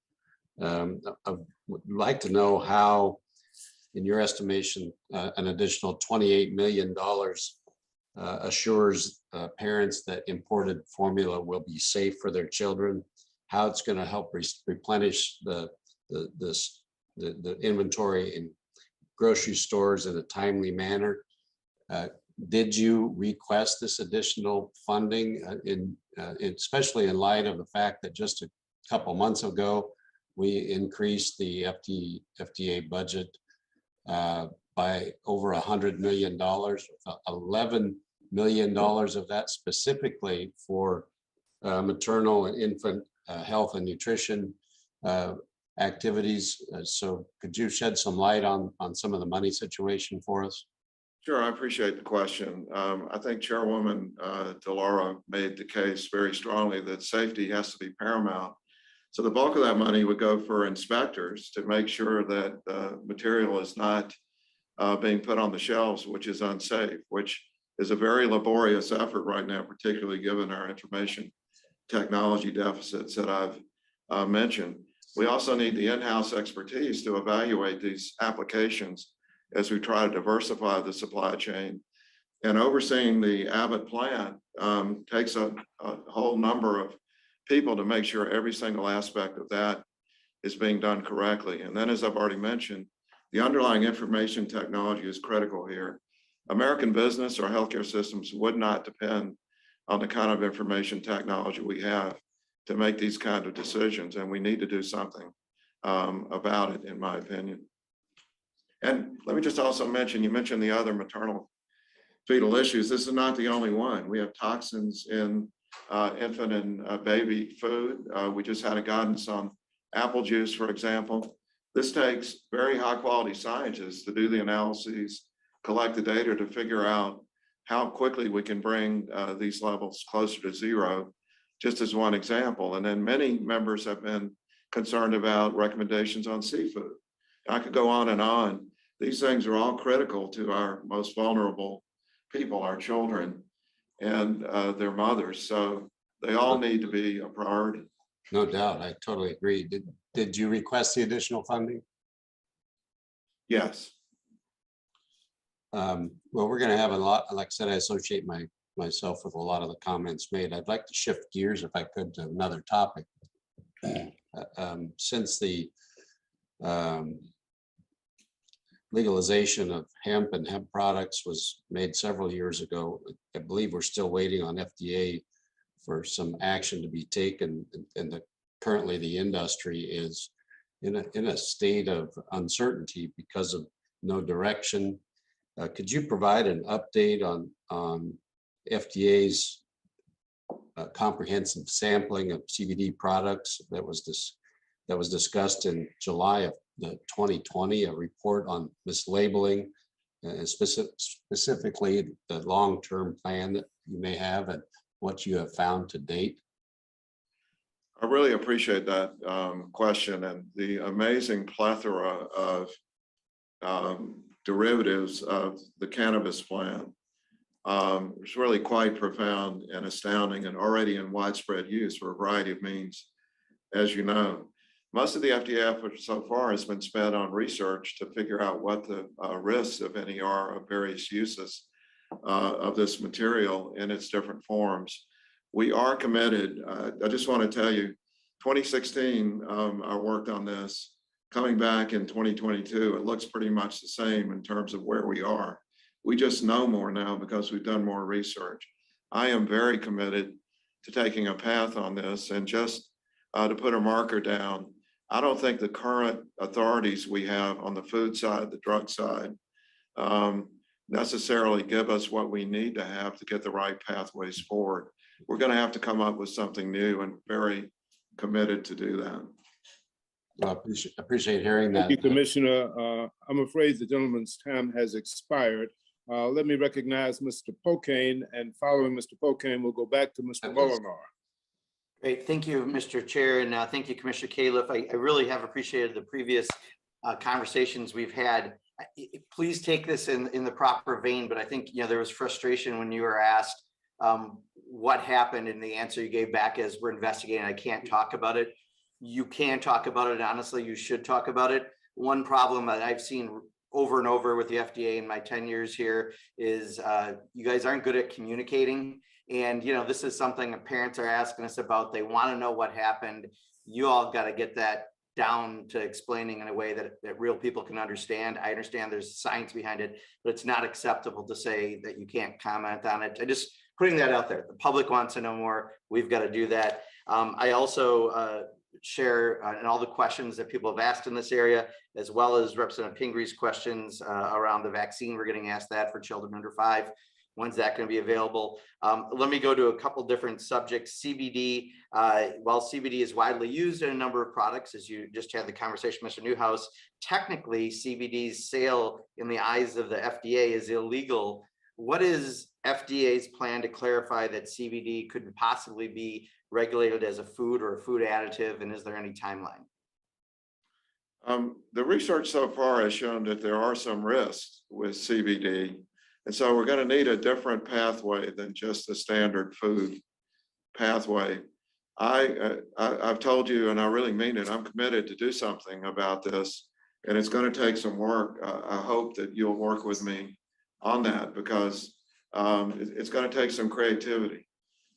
I would like to know how, in your estimation, an additional $28 million assures parents that imported formula will be safe for their children, how it's going to help replenish the inventory in grocery stores in a timely manner. Did you request this additional funding, especially in light of the fact that just a couple months ago, we increased the FDA budget by over $100 million, $11 million of that specifically for maternal and infant health and nutrition activities. So could you shed some light on some of the money situation for us? Sure, I appreciate the question. I think Chairwoman DeLauro made the case very strongly that safety has to be paramount. So the bulk of that money would go for inspectors to make sure that material is not being put on the shelves, which is unsafe, which is a very laborious effort right now, particularly given our information technology deficits that I've mentioned. We also need the in-house expertise to evaluate these applications as we try to diversify the supply chain. And overseeing the Abbott plant takes a whole number of people to make sure every single aspect of that is being done correctly. And then, as I've already mentioned, the underlying information technology is critical here. American business or healthcare systems would not depend on the kind of information technology we have to make these kind of decisions, and we need to do something about it, in my opinion. And let me just also mention, you mentioned the other maternal fetal issues. This is not the only one. We have toxins in infant and baby food. We just had a guidance on apple juice, for example. This takes very high quality scientists to do the analyses, collect the data to figure out how quickly we can bring these levels closer to zero, just as one example. And then many members have been concerned about recommendations on seafood. I could go on and on. These things are all critical to our most vulnerable people, our children and their mothers. So they all need to be a priority. No doubt, I totally agree. Did you request the additional funding? Yes. Well, we're going to have a lot, like I said, I associate myself with a lot of the comments made. I'd like to shift gears, if I could, to another topic. Since the legalization of hemp and hemp products was made several years ago, I believe we're still waiting on FDA for some action to be taken, and currently the industry is in a state of uncertainty because of no direction. Could you provide an update on FDA's comprehensive sampling of CBD products that was discussed in July of 2020, a report on mislabeling, specifically the long-term plan that you may have and what you have found to date? I really appreciate that question, and the amazing plethora of derivatives of the cannabis plant is really quite profound and astounding, and already in widespread use for a variety of means, as you know. Most of the FDA effort so far has been spent on research to figure out what the risks, if any, are of various uses of this material in its different forms. We are committed. I just want to tell you, 2016, I worked on this. Coming back in 2022, it looks pretty much the same in terms of where we are. We just know more now because we've done more research. I am very committed to taking a path on this, and just to put a marker down, I don't think the current authorities we have on the food side, the drug side, necessarily give us what we need to have to get the right pathways forward. We're going to have to come up with something new, and very committed to do that. Well, appreciate hearing that. Thank you, Commissioner. I'm afraid the gentleman's time has expired. Let me recognize Mr. Pokane, and following Mr. Pokane, we'll go back to Mr. Malone. Great, thank you, Mr. Chair, and thank you, Commissioner Califf. I really have appreciated the previous conversations we've had. Please take this in the proper vein, but I think, you know, there was frustration when you were asked what happened, and the answer you gave back is, we're investigating, I can't talk about it. You can talk about it, honestly, you should talk about it. One problem that I've seen over and over with the FDA in my 10 years here is you guys aren't good at communicating. And, you know, this is something that parents are asking us about. They want to know what happened. You all got to get that down to explaining in a way that real people can understand. I understand there's science behind it, but it's not acceptable to say that you can't comment on it. I just putting that out there. The public wants to know more. We've got to do that. I also share in all the questions that people have asked in this area, as well as Representative Pingree's questions around the vaccine. We're getting asked that for children under 5. When's that going to be available? Let me go to a couple different subjects. CBD, while CBD is widely used in a number of products, as you just had the conversation, Mr. Newhouse, technically CBD's sale in the eyes of the FDA is illegal. What is FDA's plan to clarify that CBD could possibly be regulated as a food or a food additive, and is there any timeline? The research so far has shown that there are some risks with CBD. And so we're going to need a different pathway than just the standard food pathway. I've told you, and I really mean it, I'm committed to do something about this, and it's going to take some work. I hope that you'll work with me on that, because it's going to take some creativity.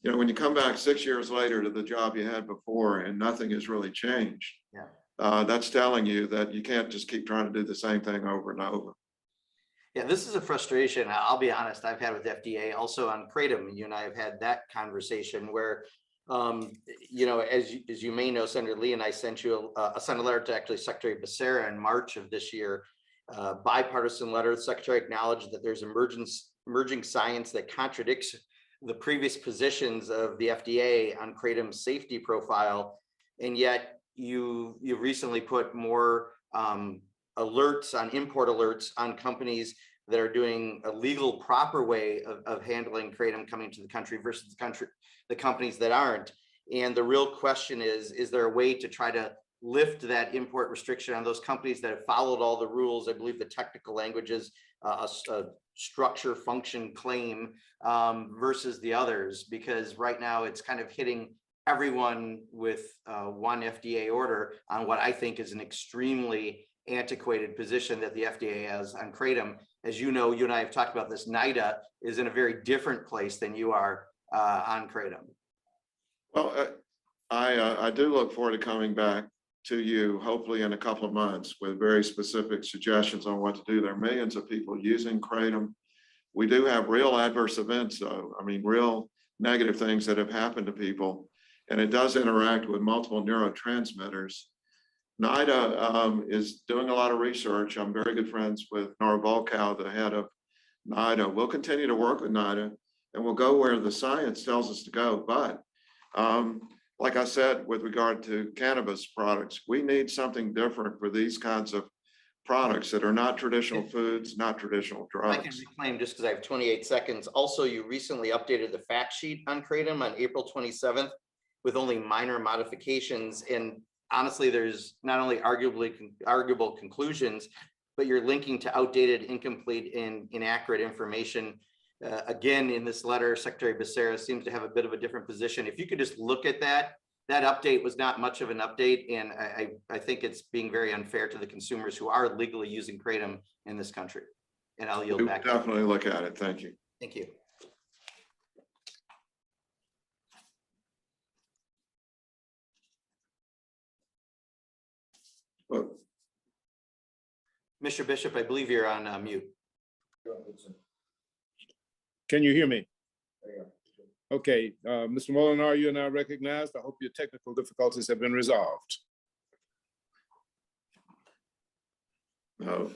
You know, when you come back 6 years later to the job you had before and nothing has really changed, that's telling you that you can't just keep trying to do the same thing over and over. Yeah, this is a frustration. I'll be honest, I've had with FDA also on Kratom. You and I have had that conversation where, you know, as you may know, Senator Lee and I sent you sent a letter to actually Secretary Becerra in March of this year, bipartisan letter. The Secretary acknowledged that there's emerging science that contradicts the previous positions of the FDA on Kratom's safety profile, and yet you recently put more alerts on import alerts on companies that are doing a legal, proper way of handling kratom coming to the country versus the companies that aren't. And the real question is there a way to try to lift that import restriction on those companies that have followed all the rules? I believe the technical language is a structure function claim versus the others, because right now it's kind of hitting everyone with one FDA order on what I think is an extremely antiquated position that the FDA has on kratom. As you know, you and I have talked about this, NIDA is in a very different place than you are on kratom. Well, I do look forward to coming back to you, hopefully in a couple of months, with very specific suggestions on what to do. There are millions of people using kratom. We do have real adverse events, though. I mean, real negative things that have happened to people, and it does interact with multiple neurotransmitters. NIDA is doing a lot of research. I'm very good friends with Nora Volkow, the head of NIDA. We'll continue to work with NIDA, and we'll go where the science tells us to go. But like I said, with regard to cannabis products, we need something different for these kinds of products that are not traditional foods, not traditional drugs. I can reclaim, just because I have 28 seconds. Also, you recently updated the fact sheet on kratom on April 27th with only minor modifications. And honestly, there's not only arguable conclusions, but you're linking to outdated, incomplete, and inaccurate information. Again, in this letter, Secretary Becerra seems to have a bit of a different position. If you could just look at that that update was not much of an update, and I think it's being very unfair to the consumers who are legally using kratom in this country. And I'll yield We back. definitely look at it. Thank you. Thank you. Well, Mr. Bishop, I believe you're on mute. Can you hear me? Okay, Mr. Malone, you are now recognized. I hope your technical difficulties have been resolved. no.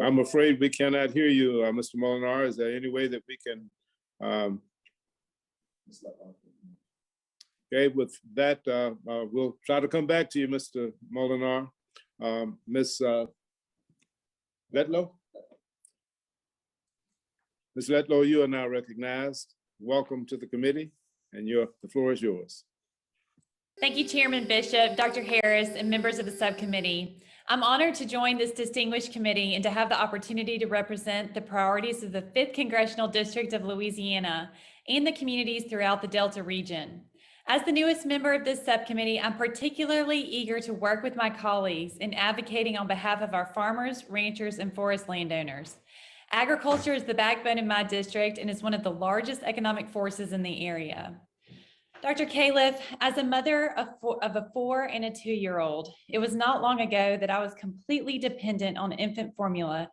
I'm afraid we cannot hear you, Mr. Molinar. Is there any way that we can? Okay, with that, we'll try to come back to you, Mr. Molinar. Ms. Letlow? Ms. Letlow, you are now recognized. Welcome to the committee, and the floor is yours. Thank you, Chairman Bishop, Dr. Harris, and members of the subcommittee. I'm honored to join this distinguished committee and to have the opportunity to represent the priorities of the 5th Congressional District of Louisiana and the communities throughout the Delta region. As the newest member of this subcommittee, I'm particularly eager to work with my colleagues in advocating on behalf of our farmers, ranchers, and forest landowners. Agriculture is the backbone in my district and is one of the largest economic forces in the area. Dr. Califf, as a mother of a 4 and a 2-year-old, it was not long ago that I was completely dependent on infant formula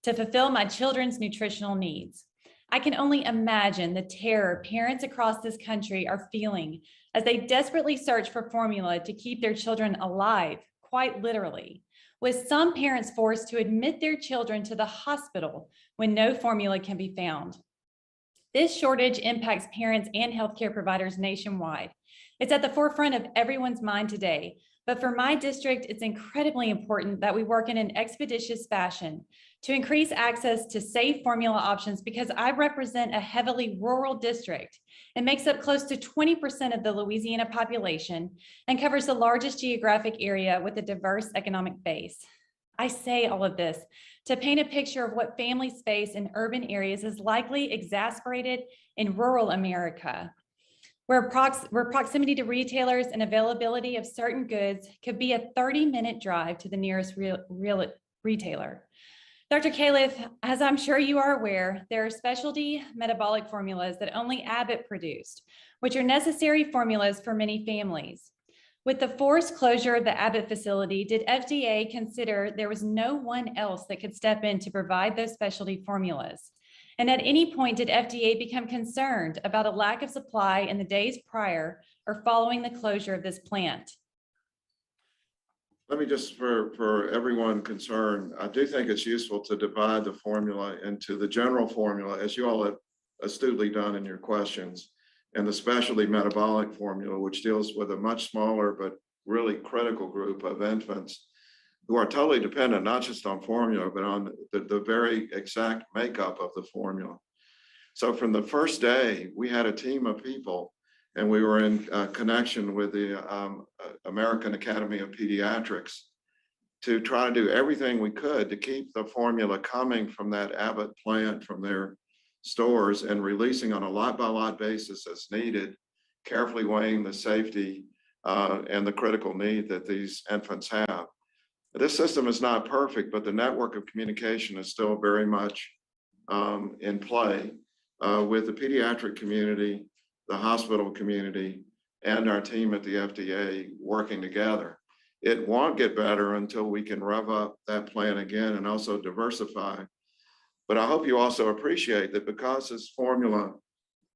to fulfill my children's nutritional needs. I can only imagine the terror parents across this country are feeling as they desperately search for formula to keep their children alive, quite literally, with some parents forced to admit their children to the hospital when no formula can be found. This shortage impacts parents and healthcare providers nationwide. It's at the forefront of everyone's mind today, but for my district, it's incredibly important that we work in an expeditious fashion to increase access to safe formula options because I represent a heavily rural district. It makes up close to 20% of the Louisiana population and covers the largest geographic area with a diverse economic base. I say all of this to paint a picture of what families face in urban areas is likely exacerbated in rural America, where proximity to retailers and availability of certain goods could be a 30-minute drive to the nearest retailer. Dr. Califf, as I'm sure you are aware, there are specialty metabolic formulas that only Abbott produced, which are necessary formulas for many families. With the forced closure of the Abbott facility, did FDA consider there was no one else that could step in to provide those specialty formulas? And at any point, did FDA become concerned about a lack of supply in the days prior or following the closure of this plant? Let me just, for everyone concerned, I do think it's useful to divide the formula into the general formula, as you all have astutely done in your questions, and the specialty metabolic formula, which deals with a much smaller but really critical group of infants who are totally dependent, not just on formula, but on the very exact makeup of the formula. So from the first day, we had a team of people, and we were in connection with the American Academy of Pediatrics to try to do everything we could to keep the formula coming from that Abbott plant, from their stores, and releasing on a lot by lot basis as needed, carefully weighing the safety and the critical need that these infants have. This system is not perfect, but the network of communication is still very much in play with the pediatric community, the hospital community, and our team at the FDA working together. It won't get better until we can rev up that plan again and also diversify. But I hope you also appreciate that because this formula,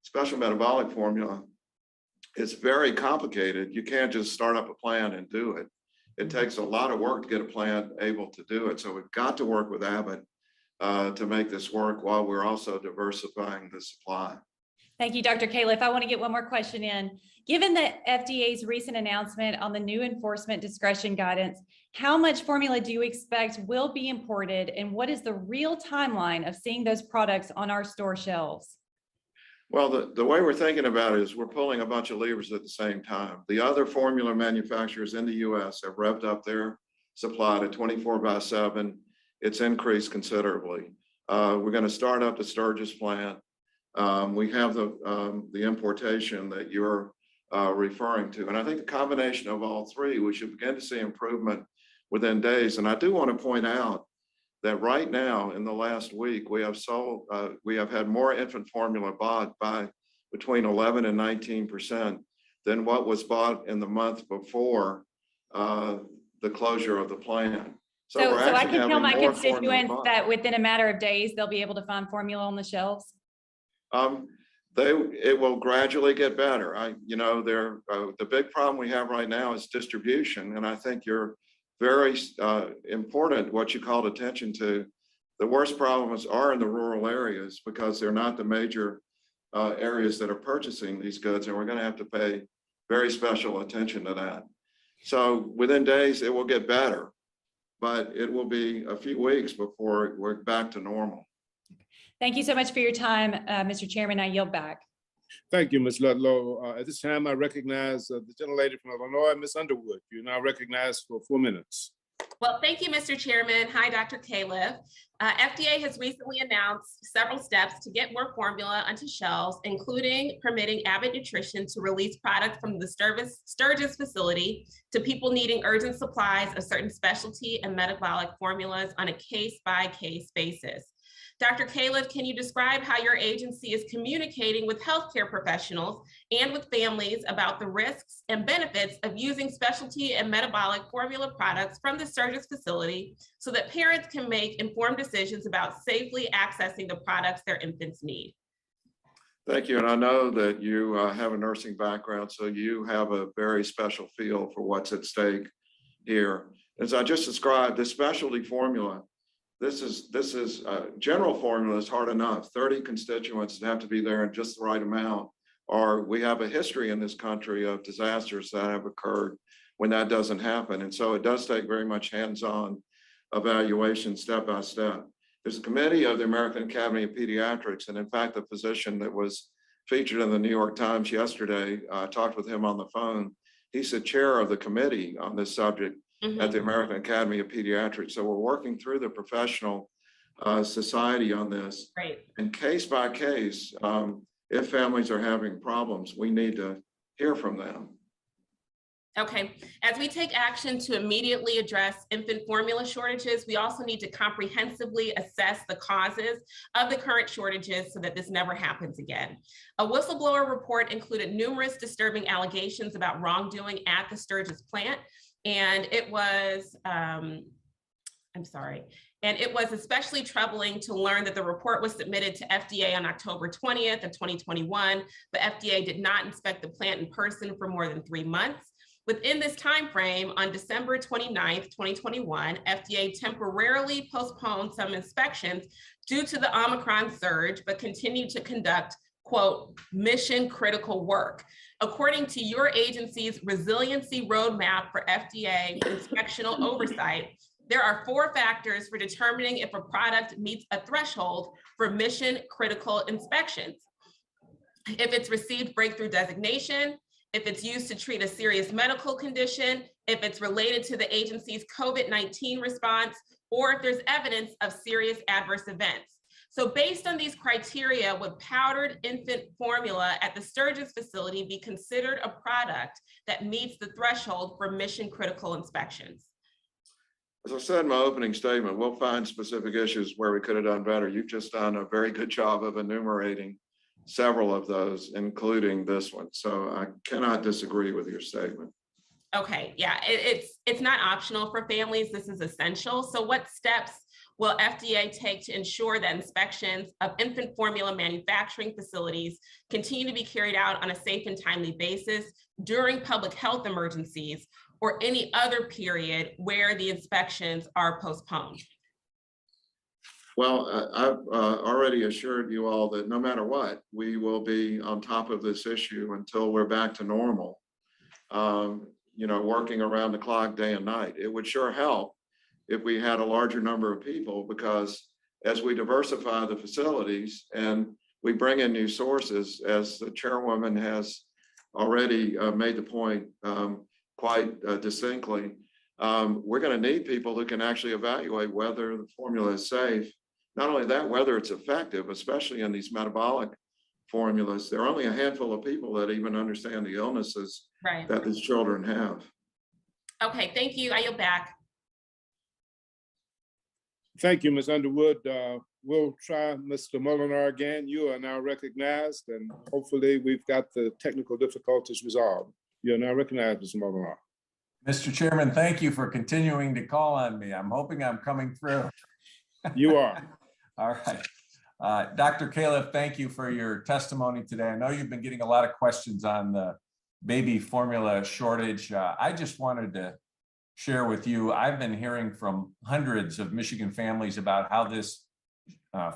special metabolic formula, is very complicated, you can't just start up a plant and do it. It takes a lot of work to get a plant able to do it. So we've got to work with Abbott to make this work while we're also diversifying the supply. Thank you, Dr. Califf. I want to get one more question in. Given the FDA's recent announcement on the new enforcement discretion guidance, how much formula do you expect will be imported, and what is the real timeline of seeing those products on our store shelves? Well, the way we're thinking about it is we're pulling a bunch of levers at the same time. The other formula manufacturers in the US have revved up their supply to 24/7. It's increased considerably. We're going to start up the Sturgis plant. We have the importation that you're referring to. And I think the combination of all three, we should begin to see improvement within days. And I do want to point out that right now in the last week, we have had more infant formula bought by between 11 and 19% than what was bought in the month before the closure of the plant. So we're I actually can tell having my more formula constituents bought. that within a matter of days, they'll be able to find formula on the shelves. It will gradually get better. The big problem we have right now is distribution. And I think you're very important what you called attention to. The worst problems are in the rural areas because they're not the major areas that are purchasing these goods. And we're going to have to pay very special attention to that. So within days, it will get better, but it will be a few weeks before we're back to normal. Thank you so much for your time, Mr. Chairman. I yield back. Thank you, Ms. Ludlow. At this time, I recognize the gentlelady from Illinois, Ms. Underwood. You're now recognized for 4 minutes. Well, thank you, Mr. Chairman. Hi, Dr. Califf. FDA has recently announced several steps to get more formula onto shelves, including permitting Abbott Nutrition to release product from the Sturgis facility to people needing urgent supplies of certain specialty and metabolic formulas on a case-by-case basis. Dr. Califf, can you describe how your agency is communicating with healthcare professionals and with families about the risks and benefits of using specialty and metabolic formula products from the Sturgis facility so that parents can make informed decisions about safely accessing the products their infants need? Thank you. And I know that you have a nursing background, so you have a very special feel for what's at stake here. As I just described, this specialty formula, this is general formula is hard enough. 30 constituents have to be there in just the right amount, or we have a history in this country of disasters that have occurred when that doesn't happen. And so it does take very much hands-on evaluation step by step. There's a committee of the American Academy of Pediatrics, and in fact, the physician that was featured in the New York Times yesterday, I talked with him on the phone. He's the chair of the committee on this subject at the American Academy of Pediatrics. So we're working through the professional society on this. Right. And case by case, if families are having problems, we need to hear from them. Okay, as we take action to immediately address infant formula shortages, we also need to comprehensively assess the causes of the current shortages so that this never happens again. A whistleblower report included numerous disturbing allegations about wrongdoing at the Sturgis plant, and it was, and it was especially troubling to learn that the report was submitted to FDA on October 20th of 2021, but FDA did not inspect the plant in person for more than 3 months. Within this time frame, on December 29th, 2021, FDA temporarily postponed some inspections due to the Omicron surge, but continued to conduct, quote, mission critical work. According to your agency's resiliency roadmap for FDA inspectional oversight, there are 4 factors for determining if a product meets a threshold for mission critical inspections. If it's received breakthrough designation, if it's used to treat a serious medical condition, if it's related to the agency's COVID-19 response, or if there's evidence of serious adverse events. So based on these criteria, would powdered infant formula at the Sturgis facility be considered a product that meets the threshold for mission critical inspections? As I said in my opening statement, we'll find specific issues where we could have done better. You've just done a very good job of enumerating several of those, including this one. So I cannot disagree with your statement. Okay, yeah, it's not optional for families. This is essential. So what steps will FDA take to ensure that inspections of infant formula manufacturing facilities continue to be carried out on a safe and timely basis during public health emergencies or any other period where the inspections are postponed? Well, I've already assured you all that no matter what, we will be on top of this issue until we're back to normal. Working around the clock day and night. It would sure help if we had a larger number of people, because as we diversify the facilities and we bring in new sources, as the chairwoman has already made the point quite distinctly, we're going to need people who can actually evaluate whether the formula is safe not only that, whether it's effective, especially in these metabolic formulas. There are only a handful of people that even understand the illnesses Right. that these children have. Okay, thank you. I yield back. Thank you, Ms. Underwood. We'll try Mr. Molinar again. You are now recognized, and hopefully we've got the technical difficulties resolved. You're now recognized, Mr. Molinar. Mr. Chairman, thank you for continuing to call on me. I'm hoping I'm coming through. You are. All right. Dr. Califf, thank you for your testimony today. I know you've been getting a lot of questions on the baby formula shortage. I just wanted to share with you, I've been hearing from hundreds of Michigan families about how this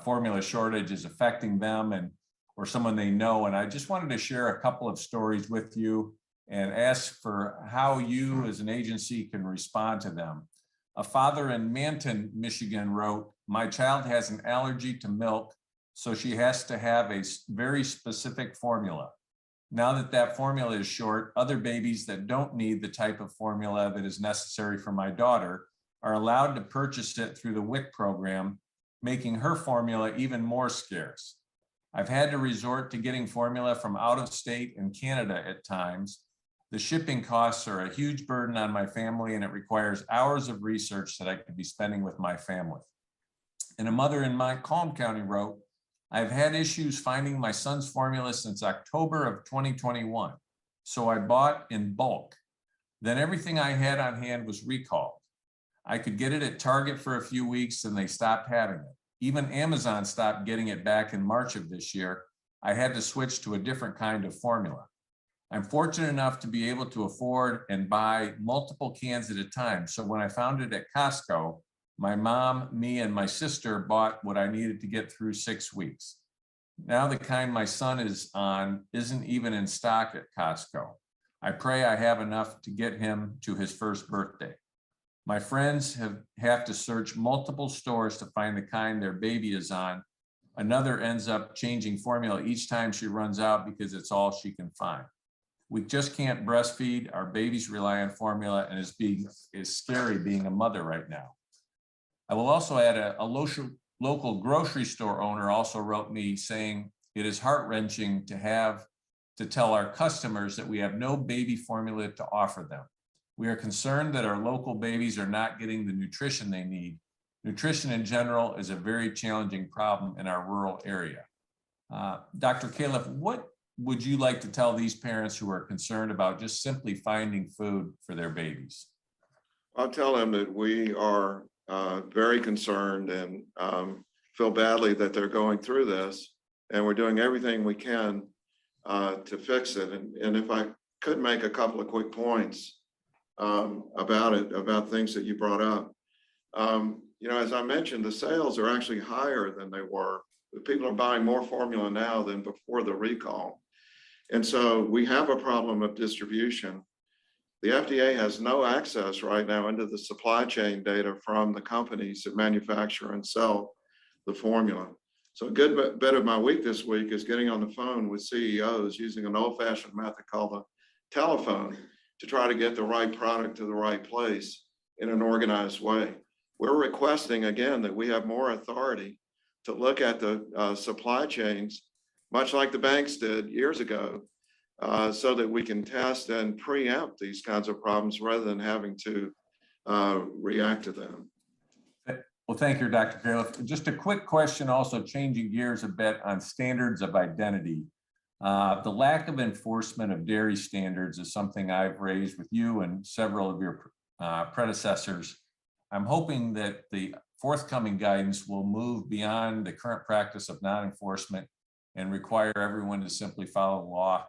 formula shortage is affecting them and or someone they know. And I just wanted to share a couple of stories with you and ask for how you as an agency can respond to them. A father in Manton, Michigan wrote, "My child has an allergy to milk, so she has to have a very specific formula. Now that that formula is short, other babies that don't need the type of formula that is necessary for my daughter are allowed to purchase it through the WIC program, making her formula even more scarce. I've had to resort to getting formula from out of state and Canada at times. The shipping costs are a huge burden on my family, and it requires hours of research that I could be spending with my family." And a mother in Montcalm County wrote, "I've had issues finding my son's formula since October of 2021. So I bought in bulk. Then everything I had on hand was recalled. I could get it at Target for a few weeks and they stopped having it. Even Amazon stopped getting it back in March of this year. I had to switch to a different kind of formula. I'm fortunate enough to be able to afford and buy multiple cans at a time. So when I found it at Costco, my mom, me, and my sister bought what I needed to get through 6 weeks. Now the kind my son is on isn't even in stock at Costco. I pray I have enough to get him to his first birthday. My friends have to search multiple stores to find the kind their baby is on. Another ends up changing formula each time she runs out because it's all she can find. We just can't breastfeed. Our babies rely on formula, and it's scary being a mother right now." I will also add a local grocery store owner also wrote me saying, "It is heart-wrenching to have to tell our customers that we have no baby formula to offer them. We are concerned that our local babies are not getting the nutrition they need. Nutrition in general is a very challenging problem in our rural area." Dr. Califf, what would you like to tell these parents who are concerned about just simply finding food for their babies? I'll tell them that we are very concerned and feel badly that they're going through this, and we're doing everything we can to fix it. And if I could make a couple of quick points about things that you brought up. As I mentioned, the sales are actually higher than they were. People are buying more formula now than before the recall. And so we have a problem of distribution. The FDA has no access right now into the supply chain data from the companies that manufacture and sell the formula. So a good bit of my week this week is getting on the phone with CEOs using an old-fashioned method called the telephone to try to get the right product to the right place in an organized way. We're requesting, again, that we have more authority to look at the supply chains, much like the banks did years ago, so that we can test and preempt these kinds of problems rather than having to react to them. Well, thank you, Dr. Califf. Just a quick question, also changing gears a bit on standards of identity. The lack of enforcement of dairy standards is something I've raised with you and several of your predecessors. I'm hoping that the forthcoming guidance will move beyond the current practice of non-enforcement and require everyone to simply follow the law.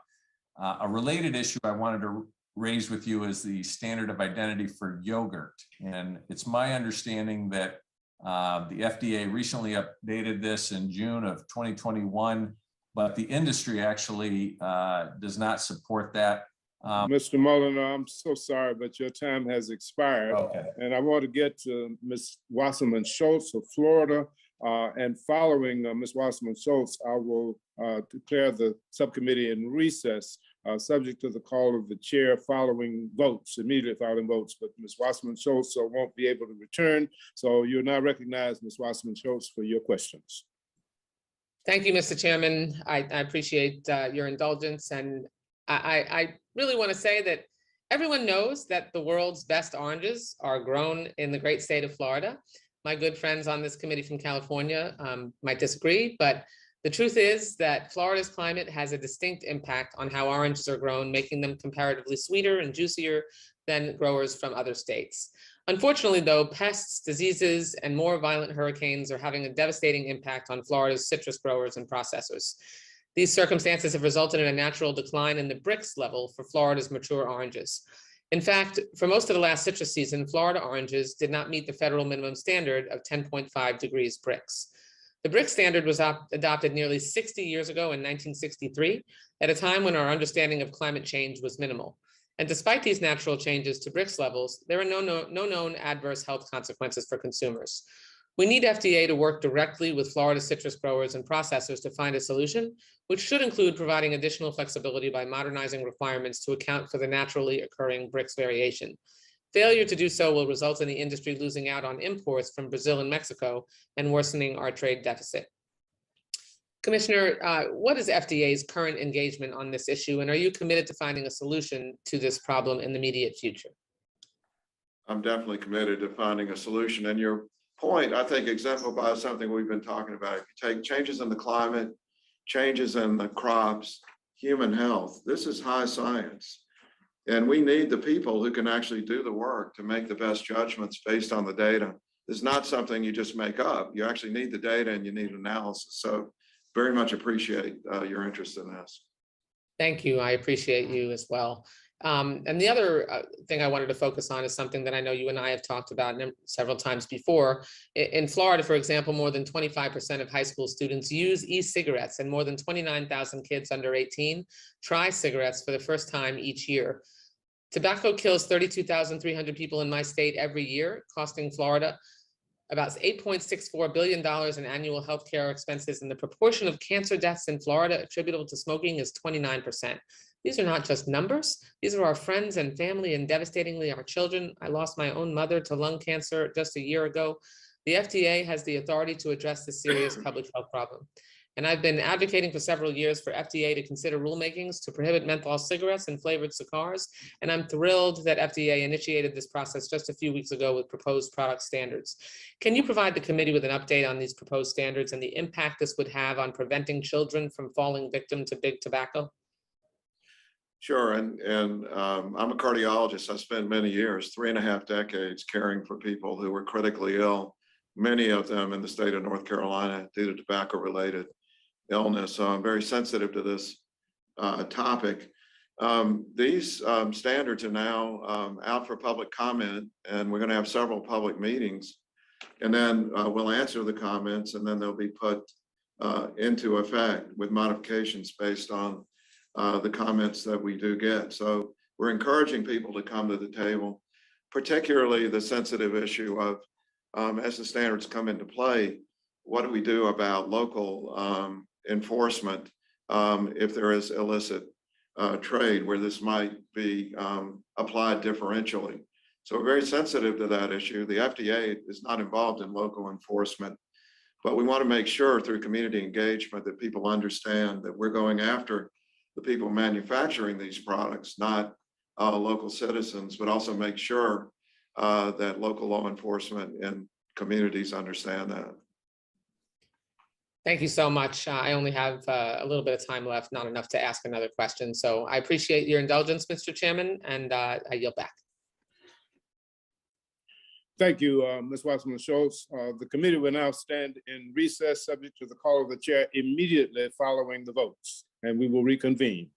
A related issue I wanted to raise with you is the standard of identity for yogurt. And it's my understanding that the FDA recently updated this in June of 2021, but the industry actually does not support that. Mr. Molinar, I'm so sorry, but your time has expired. Okay. And I want to get to Ms. Wasserman Schultz of Florida. And following Ms. Wasserman Schultz, I will declare the subcommittee in recess subject to the call of the chair following votes, immediately following votes, but Ms. Wasserman Schultz won't be able to return. So you're now recognized, Ms. Wasserman Schultz, for your questions. Thank you, Mr. Chairman. I appreciate your indulgence. And I really want to say that everyone knows that the world's best oranges are grown in the great state of Florida. My good friends on this committee from California might disagree, but the truth is that Florida's climate has a distinct impact on how oranges are grown, making them comparatively sweeter and juicier than growers from other states. Unfortunately, though, pests, diseases, and more violent hurricanes are having a devastating impact on Florida's citrus growers and processors. These circumstances have resulted in a natural decline in the Brix level for Florida's mature oranges. In fact, for most of the last citrus season, Florida oranges did not meet the federal minimum standard of 10.5 degrees Brix. The Brix standard was adopted nearly 60 years ago in 1963, at a time when our understanding of climate change was minimal. And despite these natural changes to Brix levels, there are no known adverse health consequences for consumers. We need FDA to work directly with Florida citrus growers and processors to find a solution, which should include providing additional flexibility by modernizing requirements to account for the naturally occurring Brix variation. Failure to do so will result in the industry losing out on imports from Brazil and Mexico and worsening our trade deficit. Commissioner, what is FDA's current engagement on this issue, and are you committed to finding a solution to this problem in the immediate future? I'm definitely committed to finding a solution. And your point, I think, exemplifies something we've been talking about. If you take changes in the climate, changes in the crops, human health, this is high science. And we need the people who can actually do the work to make the best judgments based on the data. It's not something you just make up. You actually need the data and you need analysis. So very much appreciate your interest in this. Thank you. I appreciate you as well. And the other thing I wanted to focus on is something that I know you and I have talked about several times before. In Florida, for example, more than 25% of high school students use e-cigarettes, and more than 29,000 kids under 18 try cigarettes for the first time each year. Tobacco kills 32,300 people in my state every year, costing Florida about $8.64 billion in annual healthcare expenses, and the proportion of cancer deaths in Florida attributable to smoking is 29%. These are not just numbers. These are our friends and family, and devastatingly our children. I lost my own mother to lung cancer just a year ago. The FDA has the authority to address this serious public health problem. And I've been advocating for several years for FDA to consider rulemakings to prohibit menthol cigarettes and flavored cigars. And I'm thrilled that FDA initiated this process just a few weeks ago with proposed product standards. Can you provide the committee with an update on these proposed standards and the impact this would have on preventing children from falling victim to big tobacco? Sure, and I'm a cardiologist. I spent many years, 3.5 decades, caring for people who were critically ill, many of them in the state of North Carolina due to tobacco-related illness. So I'm very sensitive to this topic. These standards are now out for public comment, and we're going to have several public meetings. And then we'll answer the comments, and then they'll be put into effect with modifications based on the comments that we do get. So we're encouraging people to come to the table, particularly the sensitive issue of as the standards come into play, what do we do about local enforcement if there is illicit trade where this might be applied differentially. So we're very sensitive to that issue. The FDA is not involved in local enforcement, but we want to make sure through community engagement that people understand that we're going after the people manufacturing these products, not local citizens, but also make sure that local law enforcement and communities understand that. Thank you so much. I only have a little bit of time left, not enough to ask another question. So I appreciate your indulgence, Mr. Chairman, and I yield back. Thank you, Ms. Wasserman Schultz. The committee will now stand in recess subject to the call of the chair immediately following the votes, and we will reconvene.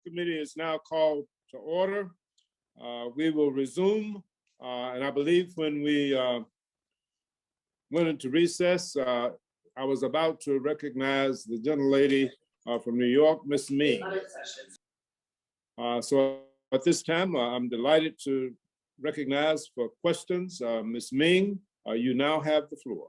subcommittee is now called to order. We will resume, and I believe when we went into recess, I was about to recognize the gentlelady from New York, Miss Ming. So at this time, I'm delighted to recognize for questions, Ms. Ming, you now have the floor.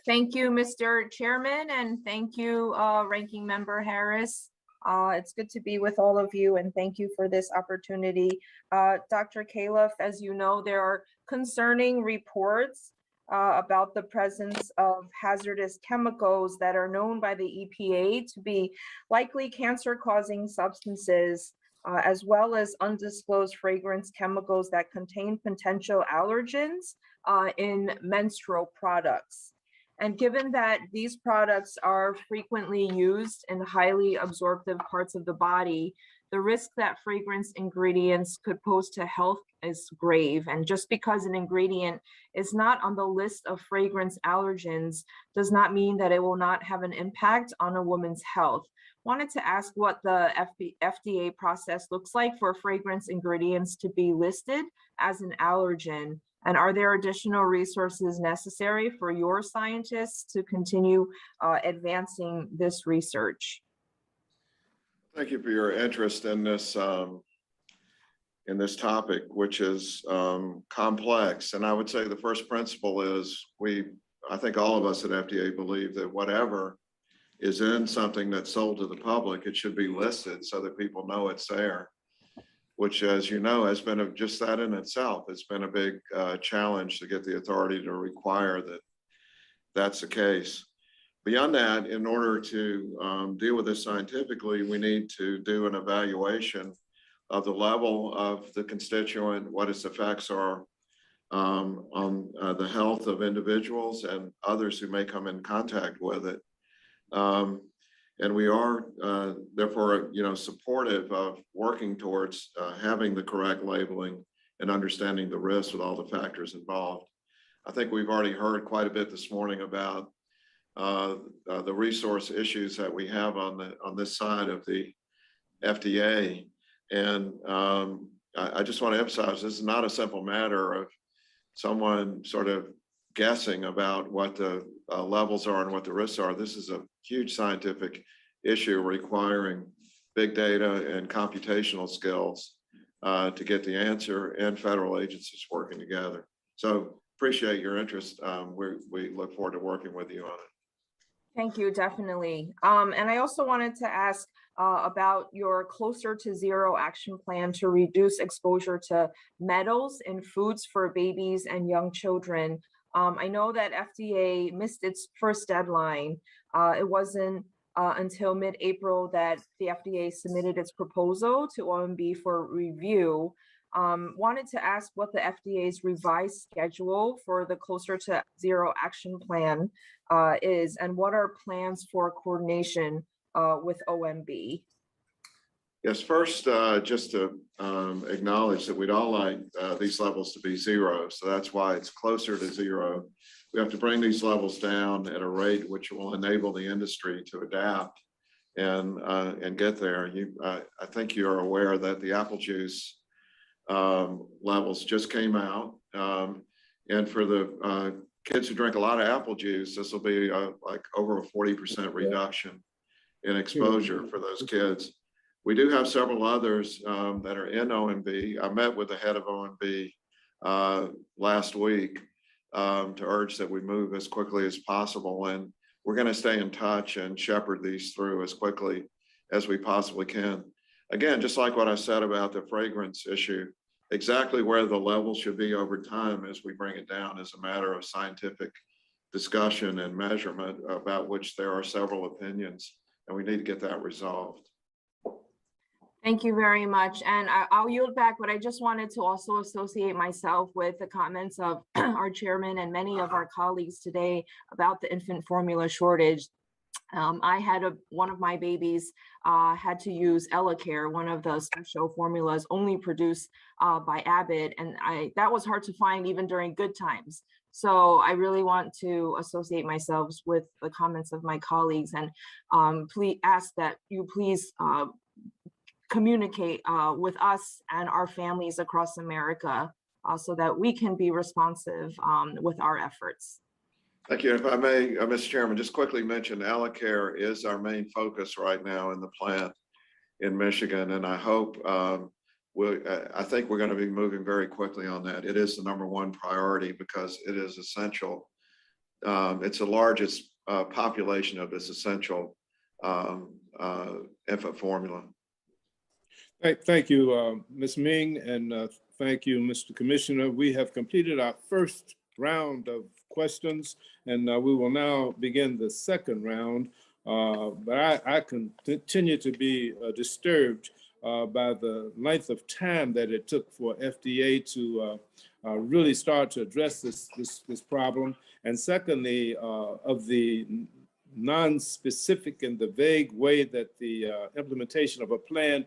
Thank you, Mr. Chairman, and thank you, Ranking Member Harris. It's good to be with all of you, and thank you for this opportunity. Dr. Califf, as you know, there are concerning reports about the presence of hazardous chemicals that are known by the EPA to be likely cancer-causing substances, as well as undisclosed fragrance chemicals that contain potential allergens in menstrual products. And given that these products are frequently used in highly absorptive parts of the body, the risk that fragrance ingredients could pose to health is grave. And just because an ingredient is not on the list of fragrance allergens does not mean that it will not have an impact on a woman's health. Wanted to ask what the FDA process looks like for fragrance ingredients to be listed as an allergen. And are there additional resources necessary for your scientists to continue advancing this research? Thank you for your interest in this topic, which is complex. And I would say the first principle is I think all of us at FDA believe that whatever is in something that's sold to the public, it should be listed so that people know it's there, which, as you know, has been just that in itself. It's been a big challenge to get the authority to require that that's the case. Beyond that, in order to deal with this scientifically, we need to do an evaluation of the level of the constituent, what its effects are on the health of individuals and others who may come in contact with it. And we are therefore, supportive of working towards having the correct labeling and understanding the risks with all the factors involved. I think we've already heard quite a bit this morning about the resource issues that we have on this side of the FDA. And I just want to emphasize, this is not a simple matter of someone sort of guessing about what the levels are and what the risks are. This is a huge scientific issue requiring big data and computational skills to get the answer, and federal agencies working together. So appreciate your interest. We look forward to working with you on it. Thank you, definitely. And I also wanted to ask about your Closer to Zero action plan to reduce exposure to metals in foods for babies and young children. I know that FDA missed its first deadline. It wasn't until mid-April that the FDA submitted its proposal to OMB for review. Wanted to ask what the FDA's revised schedule for the Closer to Zero action plan is, and what are plans for coordination with OMB? Yes, first, just to acknowledge that we'd all like these levels to be zero. So that's why it's closer to zero. We have to bring these levels down at a rate which will enable the industry to adapt and get there. I think you're aware that the apple juice levels just came out. And for the kids who drink a lot of apple juice, this will be like over a 40% reduction in exposure for those kids. We do have several others that are in OMB. I met with the head of OMB last week to urge that we move as quickly as possible. And we're going to stay in touch and shepherd these through as quickly as we possibly can. Again, just like what I said about the fragrance issue, exactly where the level should be over time as we bring it down is a matter of scientific discussion and measurement, about which there are several opinions, and we need to get that resolved. Thank you very much. And I'll yield back, but I just wanted to also associate myself with the comments of our chairman and many of our colleagues today about the infant formula shortage. I had one of my babies had to use EllaCare, one of the special formulas only produced by Abbott. And that was hard to find even during good times. So I really want to associate myself with the comments of my colleagues and please ask that you please communicate with us and our families across America so that we can be responsive with our efforts. Thank you. If I may, Mr. Chairman, just quickly mention AlaCare is our main focus right now in the plant in Michigan, and I hope I think we're going to be moving very quickly on that. It is the #1 priority because it is essential. It's the largest population of this essential infant formula. Thank you, Ms. Ming, and thank you, Mr. Commissioner. We have completed our first round of questions, and we will now begin the second round. But I continue to be disturbed by the length of time that it took for FDA to really start to address this problem. And secondly, of the non-specific and the vague way that the implementation of a plan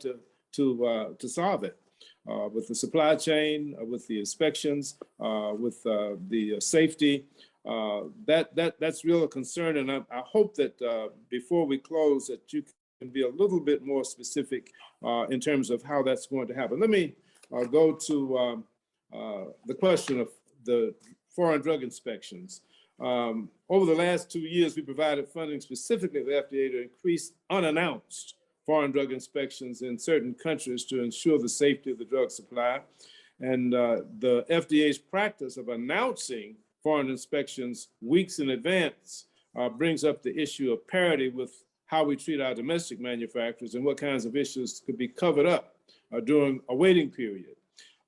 to solve it. With the supply chain, with the inspections, with the safety, that's real concern. And I hope that before we close, that you can be a little bit more specific in terms of how that's going to happen. Let me go to the question of the foreign drug inspections. Over the last 2 years, we provided funding specifically to the FDA to increase unannounced foreign drug inspections in certain countries to ensure the safety of the drug supply. And the FDA's practice of announcing foreign inspections weeks in advance brings up the issue of parity with how we treat our domestic manufacturers and what kinds of issues could be covered up during a waiting period.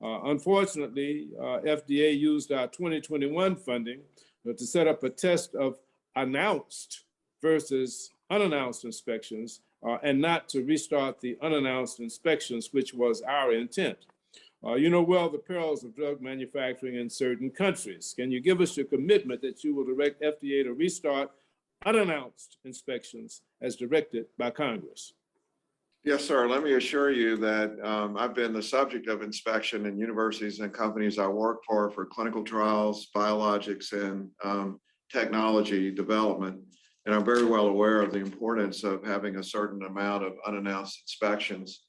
Unfortunately, FDA used our 2021 funding to set up a test of announced versus unannounced inspections and not to restart the unannounced inspections, which was our intent. You know well the perils of drug manufacturing in certain countries. Can you give us your commitment that you will direct FDA to restart unannounced inspections as directed by Congress? Yes, sir. Let me assure you that I've been the subject of inspection in universities and companies I work for clinical trials, biologics, and technology development. And I'm very well aware of the importance of having a certain amount of unannounced inspections.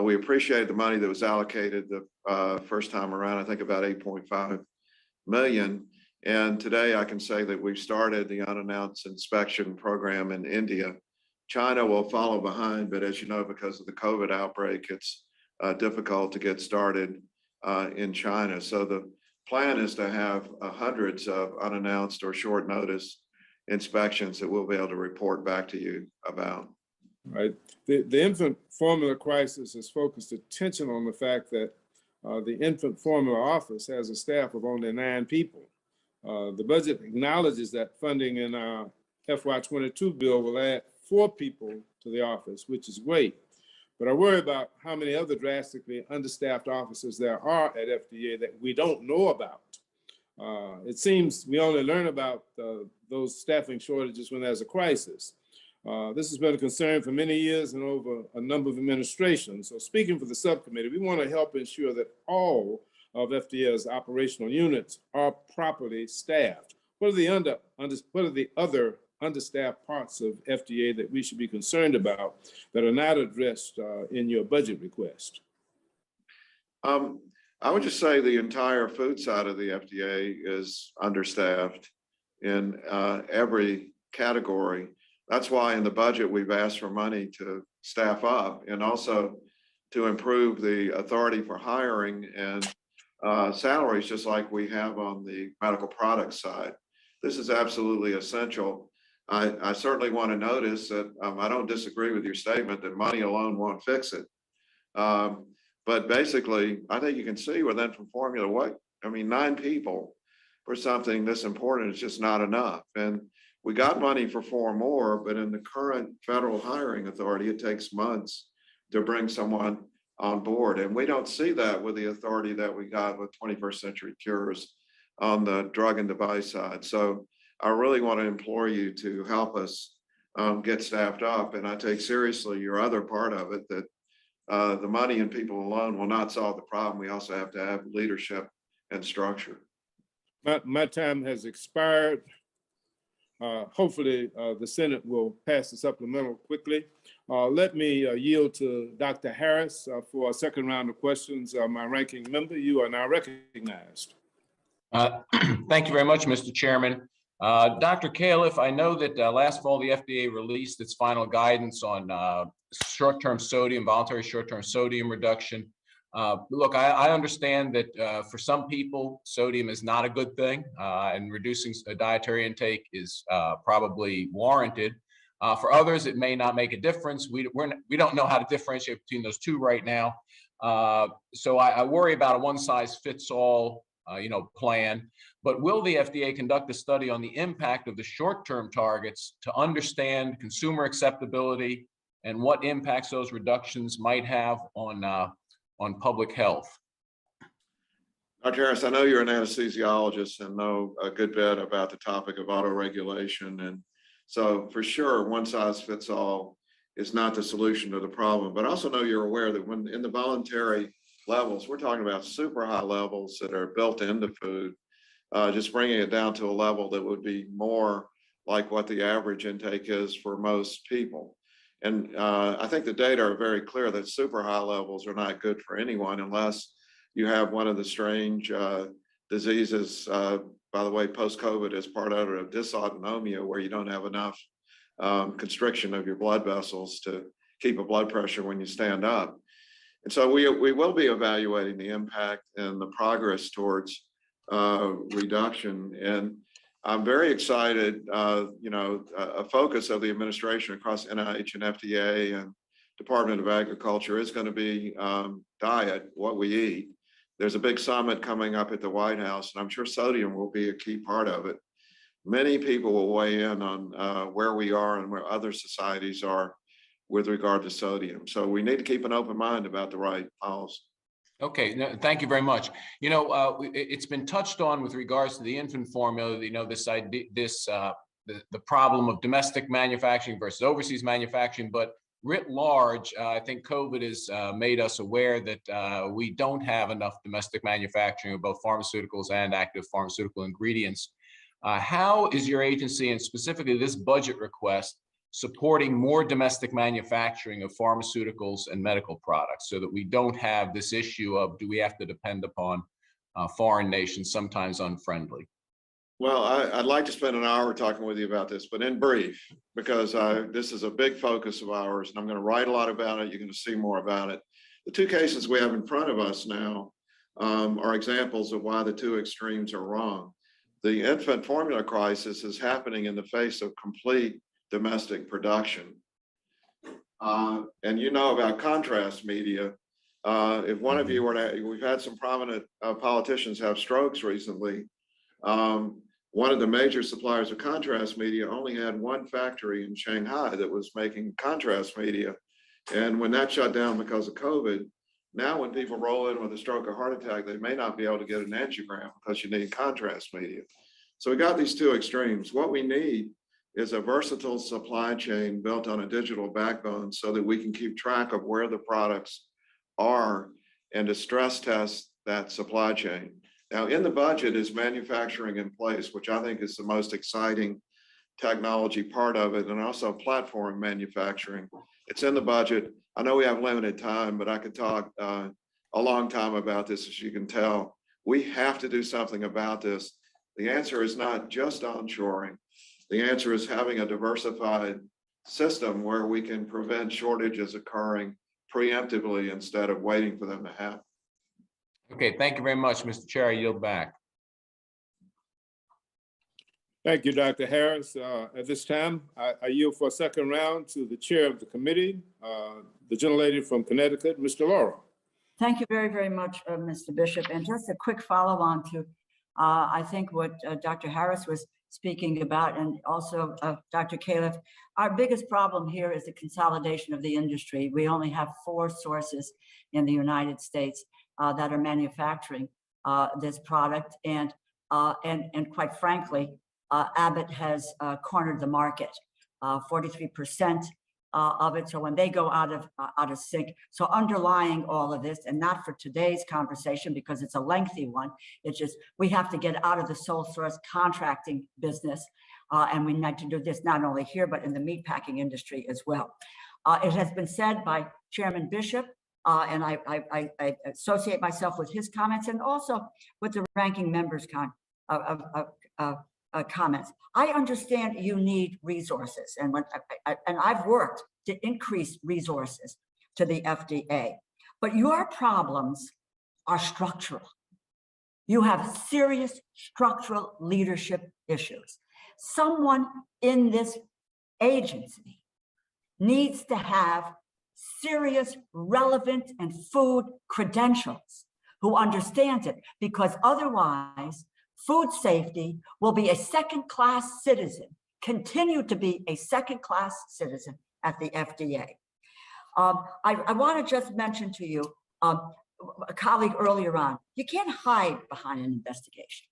We appreciate the money that was allocated the first time around, I think about 8.5 million. And today I can say that we've started the unannounced inspection program in India. China will follow behind, but as you know, because of the COVID outbreak, it's difficult to get started in China. So the plan is to have hundreds of unannounced or short notice inspections that we'll be able to report back to you about. Right. The infant formula crisis has focused attention on the fact that the infant formula office has a staff of only 9 people. The budget acknowledges that funding in our FY22 bill will add 4 people to the office, which is great. But I worry about how many other drastically understaffed offices there are at FDA that we don't know about. It seems we only learn about those staffing shortages when there's a crisis. This has been a concern for many years and over a number of administrations. So speaking for the subcommittee, we want to help ensure that all of FDA's operational units are properly staffed. What are the other understaffed parts of FDA that we should be concerned about that are not addressed in your budget request? I would just say the entire food side of the FDA is understaffed in every category. That's why in the budget, we've asked for money to staff up and also to improve the authority for hiring and salaries, just like we have on the medical products side. This is absolutely essential. I certainly want to notice that I don't disagree with your statement that money alone won't fix it. But basically, I think you can see with infant formula, 9 people for something this important is just not enough. And we got money for 4 more, but in the current federal hiring authority, it takes months to bring someone on board. And we don't see that with the authority that we got with 21st Century Cures on the drug and device side. So I really want to implore you to help us get staffed up. And I take seriously your other part of it, that the money and people alone will not solve the problem. We also have to have leadership and structure. My time has expired. Hopefully, the Senate will pass the supplemental quickly. Let me yield to Dr. Harris for a second round of questions. My ranking member, you are now recognized. Thank you very much, Mr. Chairman. Dr. Califf, I know that last fall the FDA released its final guidance on short-term sodium, voluntary short-term sodium reduction. Look, I understand that for some people, sodium is not a good thing, and reducing dietary intake is probably warranted. For others, it may not make a difference. We don't know how to differentiate between those two right now. So I worry about a one-size-fits-all plan. But will the FDA conduct a study on the impact of the short-term targets to understand consumer acceptability and what impacts those reductions might have on public health? Dr. Harris, I know you're an anesthesiologist and know a good bit about the topic of autoregulation. And so for sure, one size fits all is not the solution to the problem. But I also know you're aware that when in the voluntary levels, we're talking about super high levels that are built into food, just bringing it down to a level that would be more like what the average intake is for most people. And I think the data are very clear that super high levels are not good for anyone unless you have one of the strange diseases, by the way, post-COVID is part of it, of dysautonomia, where you don't have enough constriction of your blood vessels to keep a blood pressure when you stand up. And so we will be evaluating the impact and the progress towards reduction. And I'm very excited, a focus of the administration across NIH and FDA and Department of Agriculture is going to be diet, what we eat. There's a big summit coming up at the White House, and I'm sure sodium will be a key part of it. Many people will weigh in on where we are and where other societies are with regard to sodium. So we need to keep an open mind about the right policy. Okay, no, thank you very much. It's been touched on with regards to the infant formula, this idea, the problem of domestic manufacturing versus overseas manufacturing, but writ large, I think COVID has made us aware that we don't have enough domestic manufacturing of both pharmaceuticals and active pharmaceutical ingredients. How is your agency, and specifically this budget request, supporting more domestic manufacturing of pharmaceuticals and medical products so that we don't have this issue of do we have to depend upon foreign nations, sometimes unfriendly? Well, I'd like to spend an hour talking with you about this, but in brief, because this is a big focus of ours, and I'm going to write a lot about it. You're going to see more about it. The two cases we have in front of us now are examples of why the two extremes are wrong. The infant formula crisis is happening in the face of complete domestic production. And you know about contrast media. If one of you were to, we've had some prominent politicians have strokes recently. One of the major suppliers of contrast media only had one factory in Shanghai that was making contrast media. And when that shut down because of COVID, now when people roll in with a stroke or heart attack, they may not be able to get an angiogram because you need contrast media. So we got these two extremes. What we need is a versatile supply chain built on a digital backbone so that we can keep track of where the products are and to stress test that supply chain. Now, in the budget is manufacturing in place, which I think is the most exciting technology part of it, and also platform manufacturing. It's in the budget. I know we have limited time, but I could talk a long time about this, as you can tell. We have to do something about this. The answer is not just onshoring. The answer is having a diversified system where we can prevent shortages occurring preemptively instead of waiting for them to happen. Okay, thank you very much, Mr. Chair. I yield back. Thank you, Dr. Harris. At this time, I yield for a second round to the chair of the committee, the gentlelady from Connecticut, Mr. Laurel. Thank you very, very much, Mr. Bishop. And just a quick follow-on to, I think what Dr. Harris was speaking about, and also Dr. Califf. Our biggest problem here is the consolidation of the industry. We only have 4 sources in the United States that are manufacturing this product, and quite frankly, Abbott has cornered the market. 43% of it. So when they go out of sync, so underlying all of this, and not for today's conversation because it's a lengthy one, it's just we have to get out of the sole source contracting business, and we need to do this not only here but in the meatpacking industry as well. It has been said by Chairman Bishop, and I associate myself with his comments and also with the ranking members' comments. I understand you need resources, and I've worked to increase resources to the FDA, but your problems are structural. You have serious structural leadership issues. Someone in this agency needs to have serious, relevant, and food credentials who understands it, because otherwise food safety will be a second-class citizen, continue to be a second-class citizen at the FDA. I want to just mention to you, a colleague earlier on, you can't hide behind an investigation.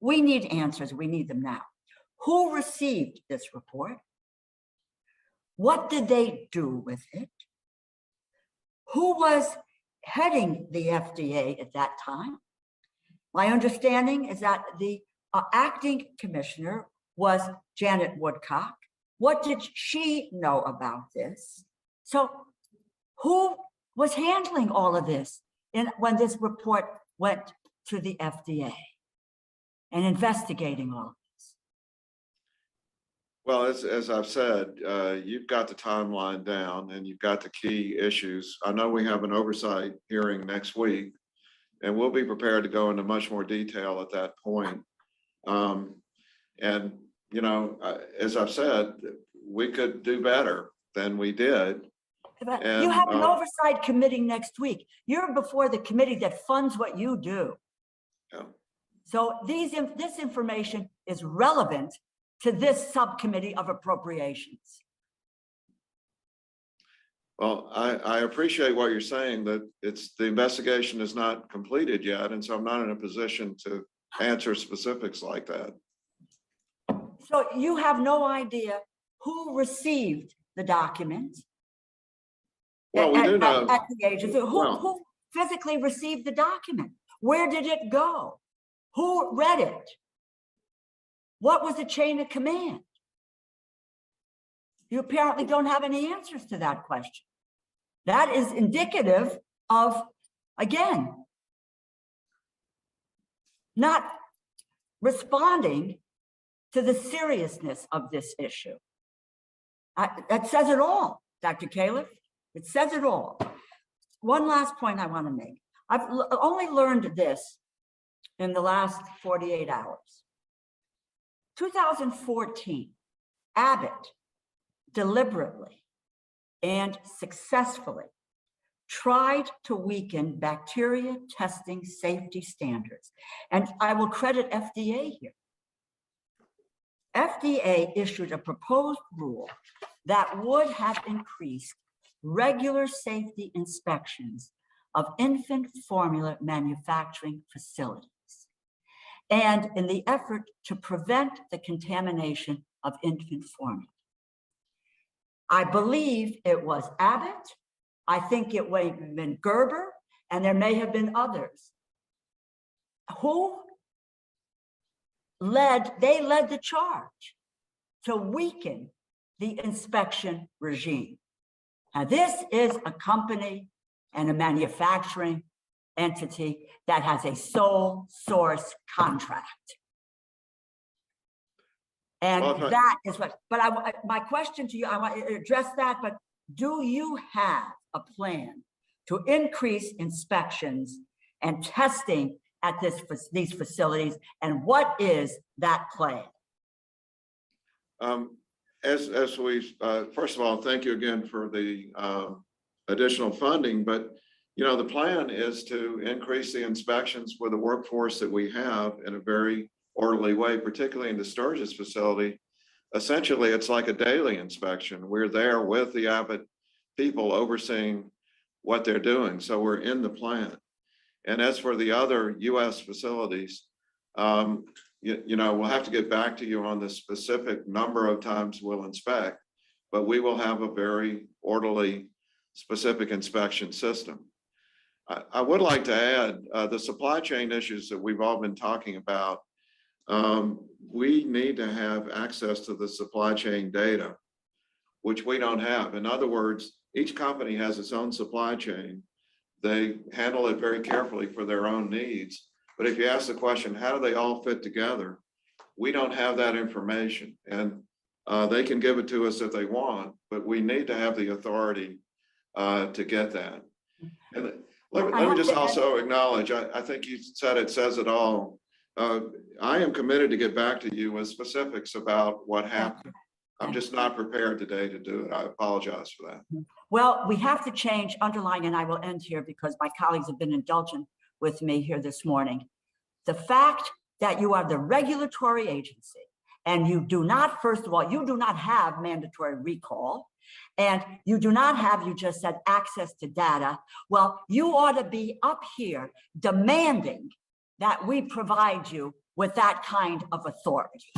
We need answers. We need them now. Who received this report? What did they do with it? Who was heading the FDA at that time? My understanding is that the acting commissioner was Janet Woodcock. What did she know about this? So who was handling all of this when this report went to the FDA and investigating all of this? Well, as I've said, you've got the timeline down and you've got the key issues. I know we have an oversight hearing next week, and we'll be prepared to go into much more detail at that point. And, you know, as I've said, we could do better than we did. But you have an oversight committee next week. You're before the committee that funds what you do. Yeah. So this information is relevant to this subcommittee of appropriations. Well, I appreciate what you're saying, that the investigation is not completed yet, and so I'm not in a position to answer specifics like that. So you have no idea who received the document? Well, we do know. At the agency. Who physically received the document? Where did it go? Who read it? What was the chain of command? You apparently don't have any answers to that question. That is indicative of, again, not responding to the seriousness of this issue. That says it all, Dr. Califf. It says it all. One last point I want to make. I've only learned this in the last 48 hours. 2014, Abbott deliberately and successfully tried to weaken bacteria testing safety standards. And I will credit FDA here. FDA issued a proposed rule that would have increased regular safety inspections of infant formula manufacturing facilities, and in the effort to prevent the contamination of infant formula. I believe it was Abbott. I think it may have been Gerber, and there may have been others who led the charge to weaken the inspection regime. Now, this is a company and a manufacturing entity that has a sole source contract. And that is what, but my question to you, I want to address that, but do you have a plan to increase inspections and testing at these facilities? And what is that plan? As we, first of all, thank you again for the additional funding, but you know, the plan is to increase the inspections with the workforce that we have in a very orderly way, particularly in the Sturgis facility. Essentially, it's like a daily inspection. We're there with the Abbott people overseeing what they're doing. So we're in the plan. And as for the other US facilities, you know, we'll have to get back to you on the specific number of times we'll inspect. but we will have a very orderly, specific inspection system. I would like to add the supply chain issues that we've all been talking about. We need to have access to the supply chain data, which we don't have. In other words, each company has its own supply chain. They handle it very carefully for their own needs. But if you ask the question, how do they all fit together? We don't have that information, and they can give it to us if they want, but we need to have the authority to get that. And let me just also acknowledge, I think you said it says it all. I am committed to get back to you with specifics about what happened. I'm just not prepared today to do it. I apologize for that. Well, we have to change underlying, and I will end here because my colleagues have been indulgent with me here this morning. The fact that you are the regulatory agency and you do not, first of all, you do not have mandatory recall, and you do not have, you just said, access to data. Well, you ought to be up here demanding that we provide you with that kind of authority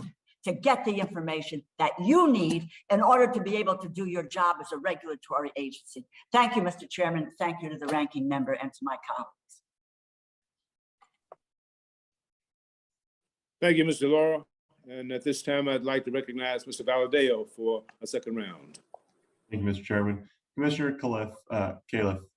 to get the information that you need in order to be able to do your job as a regulatory agency. Thank you, Mr. Chairman. Thank you to the ranking member and to my colleagues. Thank you, Mr. Laura. And at this time, I'd like to recognize Mr. Valadeo for a second round. Thank you, Mr. Chairman. Commissioner Califf,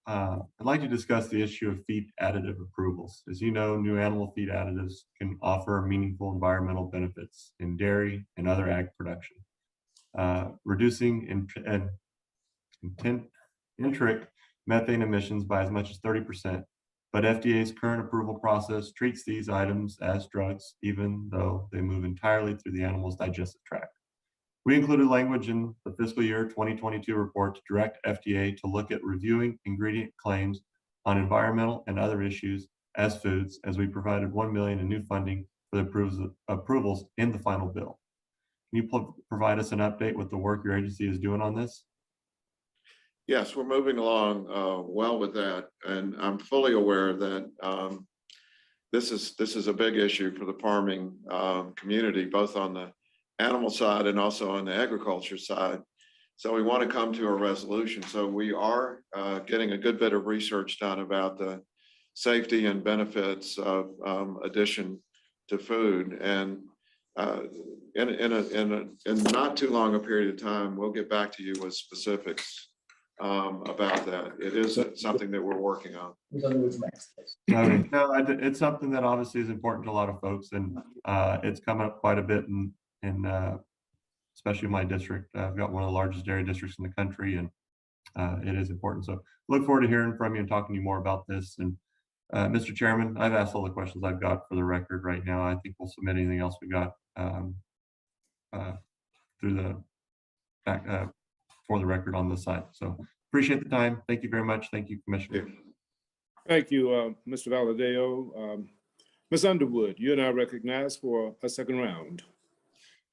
I'd like to discuss the issue of feed additive approvals. As you know, new animal feed additives can offer meaningful environmental benefits in dairy and other ag production, reducing enteric methane emissions by as much as 30%. But FDA's current approval process treats these items as drugs, even though they move entirely through the animal's digestive tract. We included language in the fiscal year 2022 report to direct FDA to look at reviewing ingredient claims on environmental and other issues as foods, as we provided $1 million in new funding for the approvals in the final bill. Can you provide us an update with the work your agency is doing on this? Yes, we're moving along well with that, and I'm fully aware that this is a big issue for the farming community, both on the animal side and also on the agriculture side. So we want to come to a resolution. So we are getting a good bit of research done about the safety and benefits of addition to food, and in not too long a period of time, we'll get back to you with specifics about that. It is something that we're working on. Okay. No, it's something that obviously is important to a lot of folks, and it's come up quite a bit in especially my district. I've got one of the largest dairy districts in the country, and it is important. So look forward to hearing from you and talking to you more about this. And Mr. Chairman, I've asked all the questions I've got for the record right now. I think we'll submit anything else we got through the back for the record on this side. So appreciate the time. Thank you very much. Thank you, Commissioner. Thank you, Mr. Valadeo. Ms. Underwood, you're now recognized for a second round.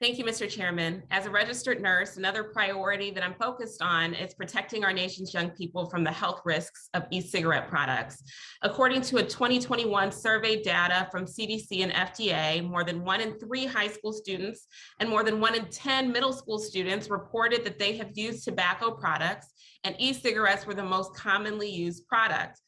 Thank you, Mr. Chairman. As a registered nurse, another priority that I'm focused on is protecting our nation's young people from the health risks of e-cigarette products. According to a 2021 survey data from CDC and FDA, more than 1 in 3 high school students and more than 1 in 10 middle school students reported that they have used tobacco products, and e-cigarettes were the most commonly used product.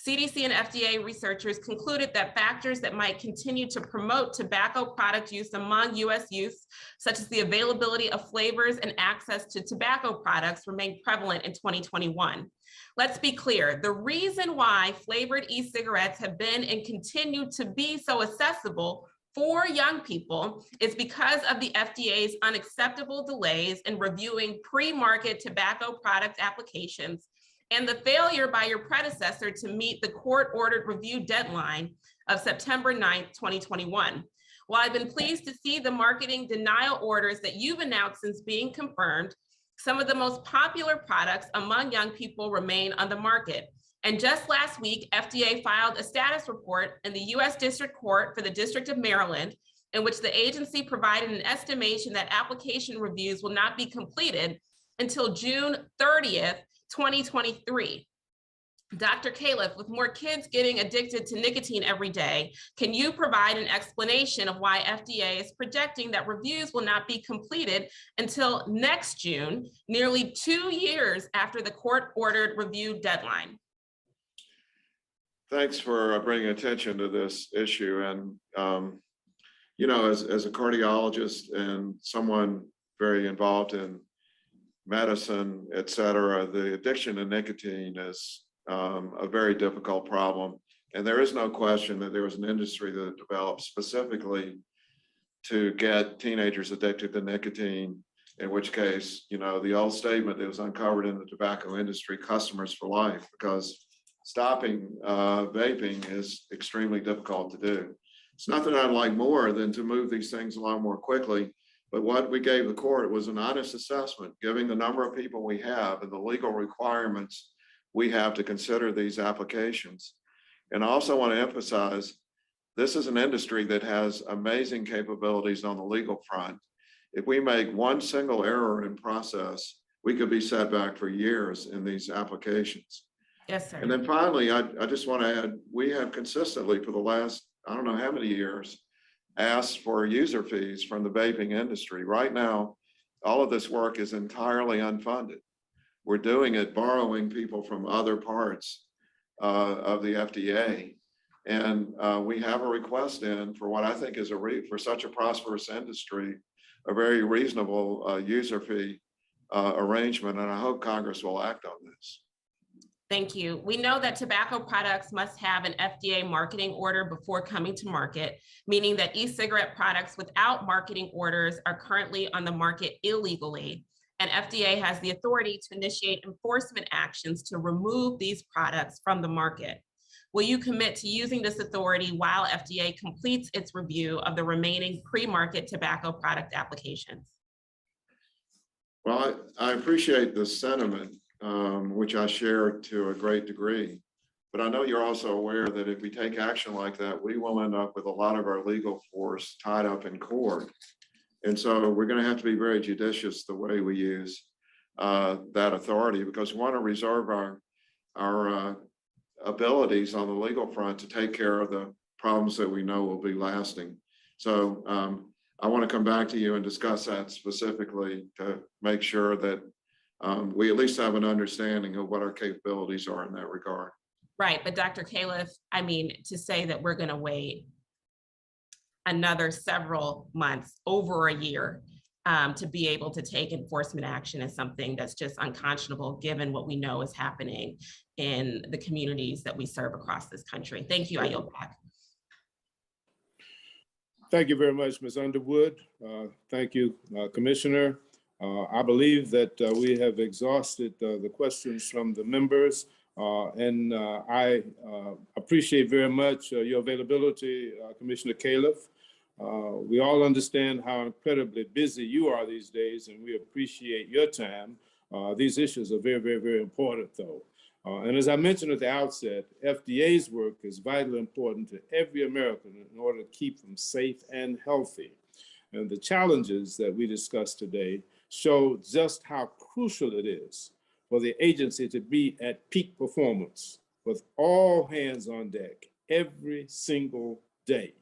CDC and FDA researchers concluded that factors that might continue to promote tobacco product use among US youth, such as the availability of flavors and access to tobacco products, remain prevalent in 2021. Let's be clear, the reason why flavored e-cigarettes have been and continue to be so accessible for young people is because of the FDA's unacceptable delays in reviewing pre-market tobacco product applications and the failure by your predecessor to meet the court-ordered review deadline of September 9th, 2021. While I've been pleased to see the marketing denial orders that you've announced since being confirmed, some of the most popular products among young people remain on the market. And just last week, FDA filed a status report in the US District Court for the District of Maryland, in which the agency provided an estimation that application reviews will not be completed until June 30th, 2023. Dr. Califf, with more kids getting addicted to nicotine every day, can you provide an explanation of why FDA is projecting that reviews will not be completed until next June, nearly 2 years after the court-ordered review deadline? Thanks for bringing attention to this issue. And, you know, as a cardiologist and someone very involved in medicine, et cetera, the addiction to nicotine is a very difficult problem. And there is no question that there was an industry that developed specifically to get teenagers addicted to nicotine, in which case, you know, the old statement that was uncovered in the tobacco industry, customers for life, because stopping vaping is extremely difficult to do. It's nothing I'd like more than to move these things along more quickly. But what we gave the court was an honest assessment, giving the number of people we have and the legal requirements we have to consider these applications. And I also want to emphasize, this is an industry that has amazing capabilities on the legal front. If we make one single error in process, we could be set back for years in these applications. Yes, sir. And then finally, I just want to add, we have consistently for the last, I don't know how many years, asked for user fees from the vaping industry. Right now, all of this work is entirely unfunded. We're doing it borrowing people from other parts of the FDA. And we have a request in for what I think is for such a prosperous industry, a very reasonable user fee arrangement. And I hope Congress will act on this. Thank you. We know that tobacco products must have an FDA marketing order before coming to market, meaning that e-cigarette products without marketing orders are currently on the market illegally. And FDA has the authority to initiate enforcement actions to remove these products from the market. Will you commit to using this authority while FDA completes its review of the remaining pre-market tobacco product applications? Well, I appreciate the sentiment, which I share to a great degree. But I know you're also aware that if we take action like that, we will end up with a lot of our legal force tied up in court. And so we're going to have to be very judicious the way we use that authority, because we want to reserve our abilities on the legal front to take care of the problems that we know will be lasting. So I want to come back to you and discuss that specifically to make sure that we at least have an understanding of what our capabilities are in that regard. Right, but Dr. Califf, I mean, to say that we're going to wait another several months, over a year, to be able to take enforcement action is something that's just unconscionable given what we know is happening in the communities that we serve across this country. Thank you. I yield back. Thank you very much, Ms. Underwood. Thank you, Commissioner. I believe that we have exhausted the questions from the members, and I appreciate very much your availability, Commissioner Califf. We all understand how incredibly busy you are these days, and we appreciate your time. These issues are very, very, very important, though. And as I mentioned at the outset, FDA's work is vitally important to every American in order to keep them safe and healthy. And the challenges that we discussed today show just how crucial it is for the agency to be at peak performance with all hands on deck every single day.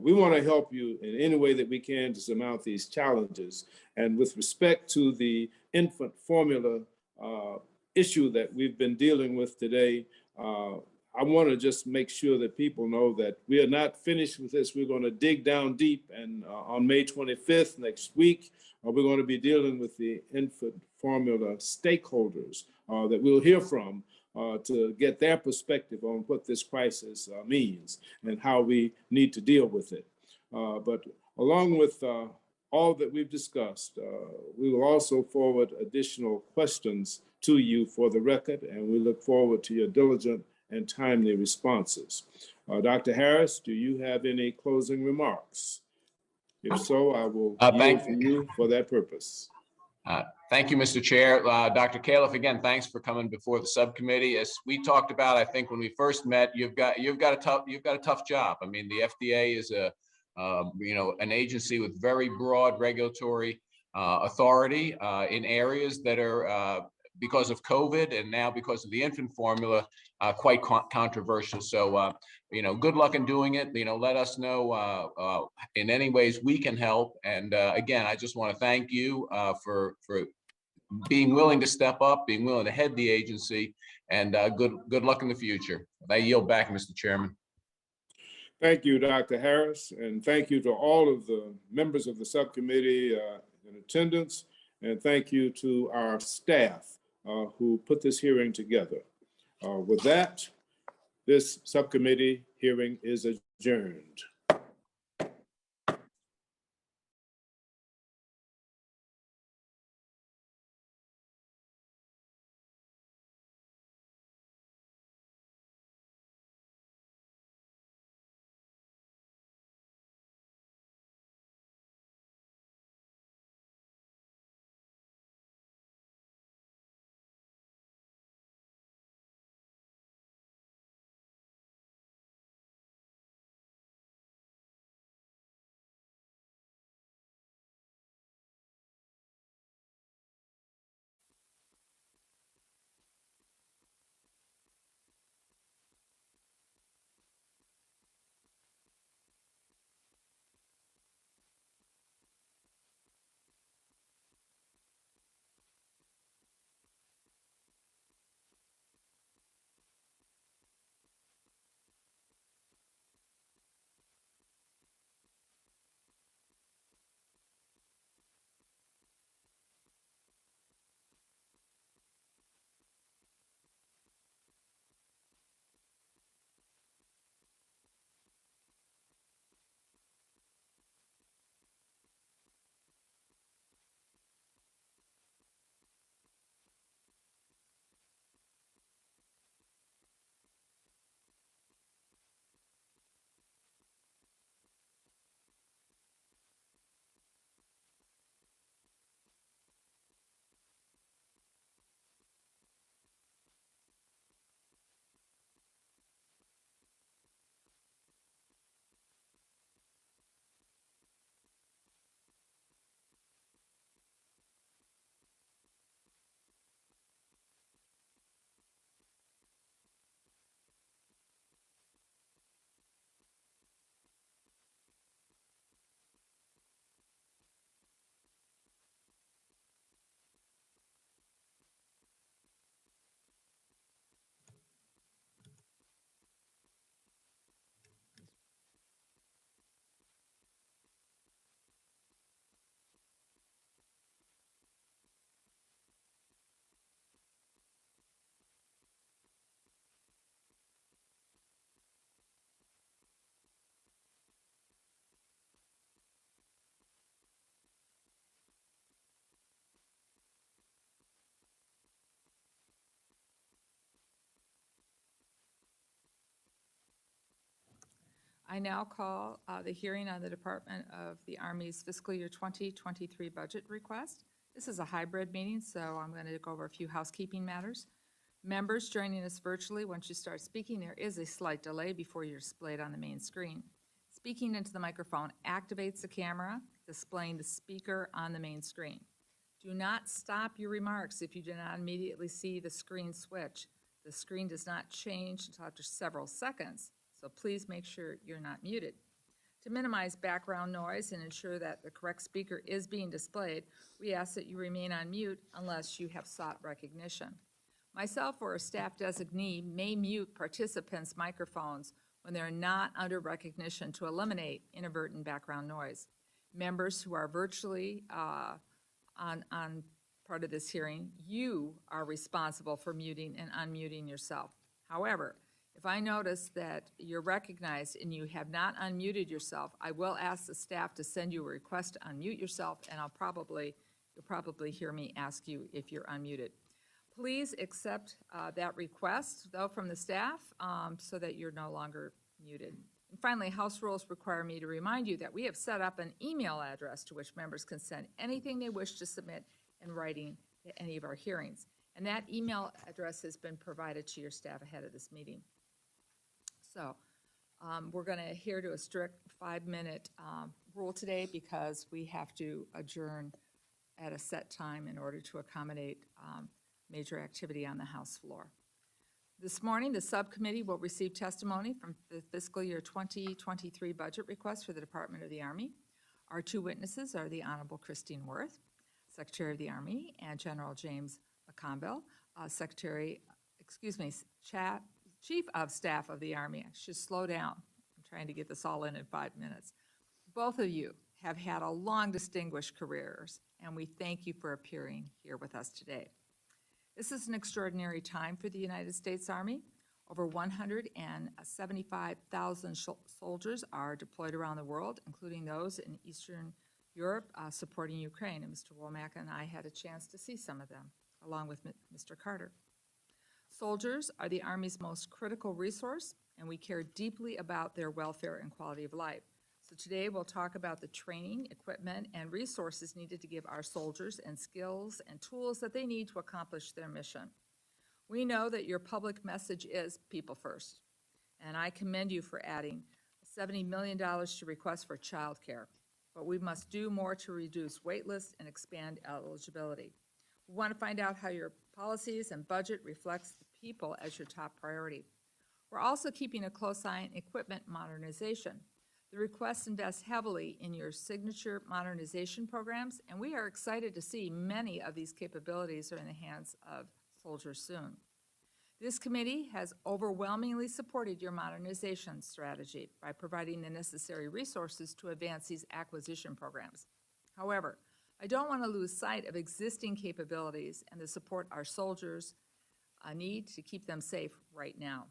We want to help you in any way that we can to surmount these challenges. And with respect to the infant formula issue that we've been dealing with today, I want to just make sure that people know that we are not finished with this. We're going to dig down deep, and on May 25th, next week, we're going to be dealing with the infant formula stakeholders that we'll hear from to get their perspective on what this crisis means and how we need to deal with it. But along with all that we've discussed, we will also forward additional questions to you for the record, and we look forward to your diligent and timely responses. Dr. Harris, do you have any closing remarks? If so, I will yield to you for that purpose. Thank you, Mr. Chair. Dr. Califf, again, thanks for coming before the subcommittee. As we talked about, I think when we first met, you've got a tough job. I mean, the FDA is an agency with very broad regulatory authority in areas that are because of COVID and now because of the infant formula, quite controversial. So, good luck in doing it. Let us know in any ways we can help. And again, I just want to thank you for being willing to step up, being willing to head the agency, and good luck in the future. I yield back, Mr. Chairman. Thank you, Dr. Harris, and thank you to all of the members of the subcommittee in attendance, and thank you to our staff who put this hearing together. With that, this subcommittee hearing is adjourned. I now call the hearing on the Department of the Army's fiscal year 2023 budget request. This is a hybrid meeting, so I'm going to go over a few housekeeping matters. Members joining us virtually, once you start speaking, there is a slight delay before you're displayed on the main screen. Speaking into the microphone activates the camera, displaying the speaker on the main screen. Do not stop your remarks if you do not immediately see the screen switch. The screen does not change until after several seconds, so please make sure you're not muted. To minimize background noise and ensure that the correct speaker is being displayed, we ask that you remain on mute unless you have sought recognition. Myself or a staff designee may mute participants' microphones when they're not under recognition to eliminate inadvertent background noise. Members who are virtually on part of this hearing, you are responsible for muting and unmuting yourself. However, if I notice that you're recognized and you have not unmuted yourself, I will ask the staff to send you a request to unmute yourself, and you'll probably hear me ask you if you're unmuted. Please accept that request, though, from the staff so that you're no longer muted. And finally, House rules require me to remind you that we have set up an email address to which members can send anything they wish to submit in writing to any of our hearings. And that email address has been provided to your staff ahead of this meeting. So we're going to adhere to a strict 5-minute rule today because we have to adjourn at a set time in order to accommodate major activity on the House floor. This morning, the subcommittee will receive testimony from the fiscal year 2023 budget request for the Department of the Army. Our two witnesses are the Honorable Christine Worth, Secretary of the Army, and General James McConville, Chief of Staff of the Army. I should slow down. I'm trying to get this all in 5 minutes. Both of you have had a long, distinguished careers, and we thank you for appearing here with us today. This is an extraordinary time for the United States Army. Over 175,000 soldiers are deployed around the world, including those in Eastern Europe supporting Ukraine. And Mr. Womack and I had a chance to see some of them, along with Mr. Carter. Soldiers are the Army's most critical resource, and we care deeply about their welfare and quality of life. So today we'll talk about the training, equipment, and resources needed to give our soldiers and skills and tools that they need to accomplish their mission. We know that your public message is people first, and I commend you for adding $70 million to request for child care. But we must do more to reduce wait lists and expand eligibility. We want to find out how your policies and budget reflects the people as your top priority. We're also keeping a close eye on equipment modernization. The request invests heavily in your signature modernization programs, and we are excited to see many of these capabilities are in the hands of soldiers soon. This committee has overwhelmingly supported your modernization strategy by providing the necessary resources to advance these acquisition programs. However, I don't want to lose sight of existing capabilities and the support our soldiers need to keep them safe right now.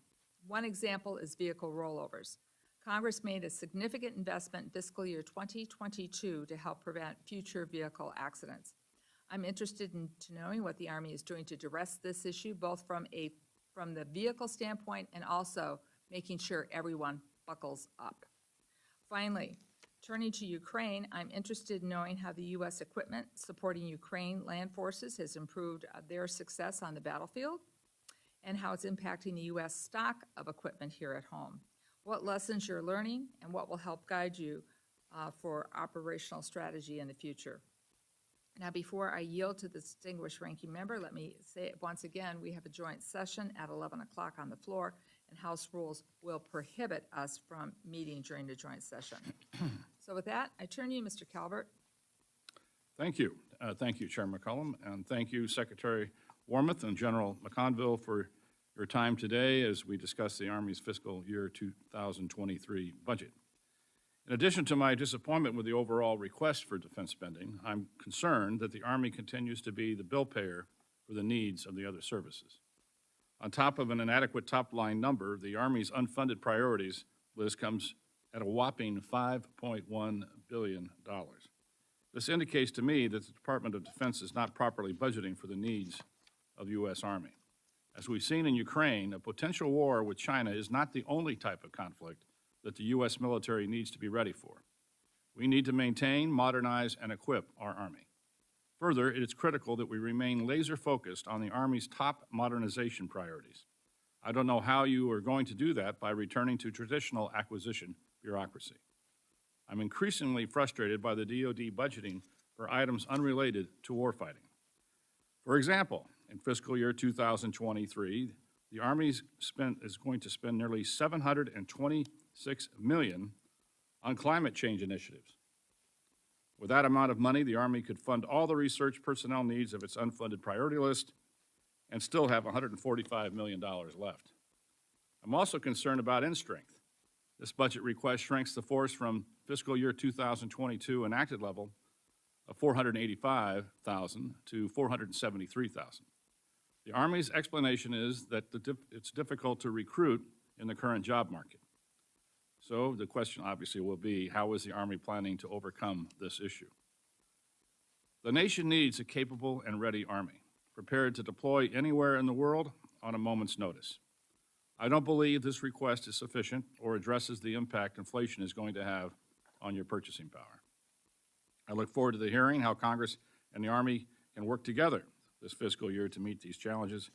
One example is vehicle rollovers. Congress made a significant investment in fiscal year 2022 to help prevent future vehicle accidents. I'm interested in knowing what the Army is doing to address this issue, both from the vehicle standpoint and also making sure everyone buckles up. Finally, turning to Ukraine, I'm interested in knowing how the U.S. equipment supporting Ukraine land forces has improved their success on the battlefield and how it's impacting the U.S. stock of equipment here at home. What lessons you're learning and what will help guide you for operational strategy in the future. Now, before I yield to the distinguished ranking member, let me say it once again, we have a joint session at 11 o'clock on the floor, and House rules will prohibit us from meeting during the joint session. So with that, I turn to you, Mr. Calvert. Thank you. Thank you, Chair McCollum, and thank you, Secretary Wormuth and General McConville, for your time today as we discuss the Army's fiscal year 2023 budget. In addition to my disappointment with the overall request for defense spending, I'm concerned that the Army continues to be the bill payer for the needs of the other services. On top of an inadequate top-line number, the Army's unfunded priorities list comes at a whopping $5.1 billion. This indicates to me that the Department of Defense is not properly budgeting for the needs of the U.S. Army. As we've seen in Ukraine, a potential war with China is not the only type of conflict that the U.S. military needs to be ready for. We need to maintain, modernize, and equip our Army. Further, it is critical that we remain laser-focused on the Army's top modernization priorities. I don't know how you are going to do that by returning to traditional acquisition bureaucracy. I'm increasingly frustrated by the DoD budgeting for items unrelated to warfighting. For example, in fiscal year 2023, the Army is going to spend nearly $726 million on climate change initiatives. With that amount of money, the Army could fund all the research personnel needs of its unfunded priority list and still have $145 million left. I'm also concerned about end strength. This budget request shrinks the force from fiscal year 2022 enacted level of 485,000 to 473,000. The Army's explanation is that it's difficult to recruit in the current job market. So the question obviously will be, how is the Army planning to overcome this issue? The nation needs a capable and ready Army, prepared to deploy anywhere in the world on a moment's notice. I don't believe this request is sufficient or addresses the impact inflation is going to have on your purchasing power. I look forward to the hearing how Congress and the Army can work together this fiscal year to meet these challenges.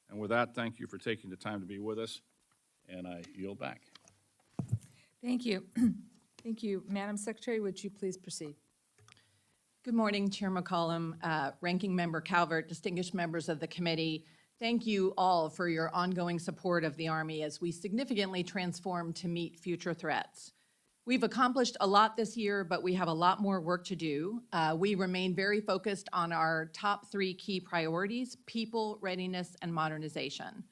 And with that, thank you for taking the time to be with us, and I yield back. Thank you. Thank you. Madam Secretary, would you please proceed? Good morning, Chair McCollum, Ranking Member Calvert, distinguished members of the committee. Thank you all for your ongoing support of the Army as we significantly transform to meet future threats. We've accomplished a lot this year, but we have a lot more work to do. We remain very focused on our top 3 key priorities: people, readiness, and modernization.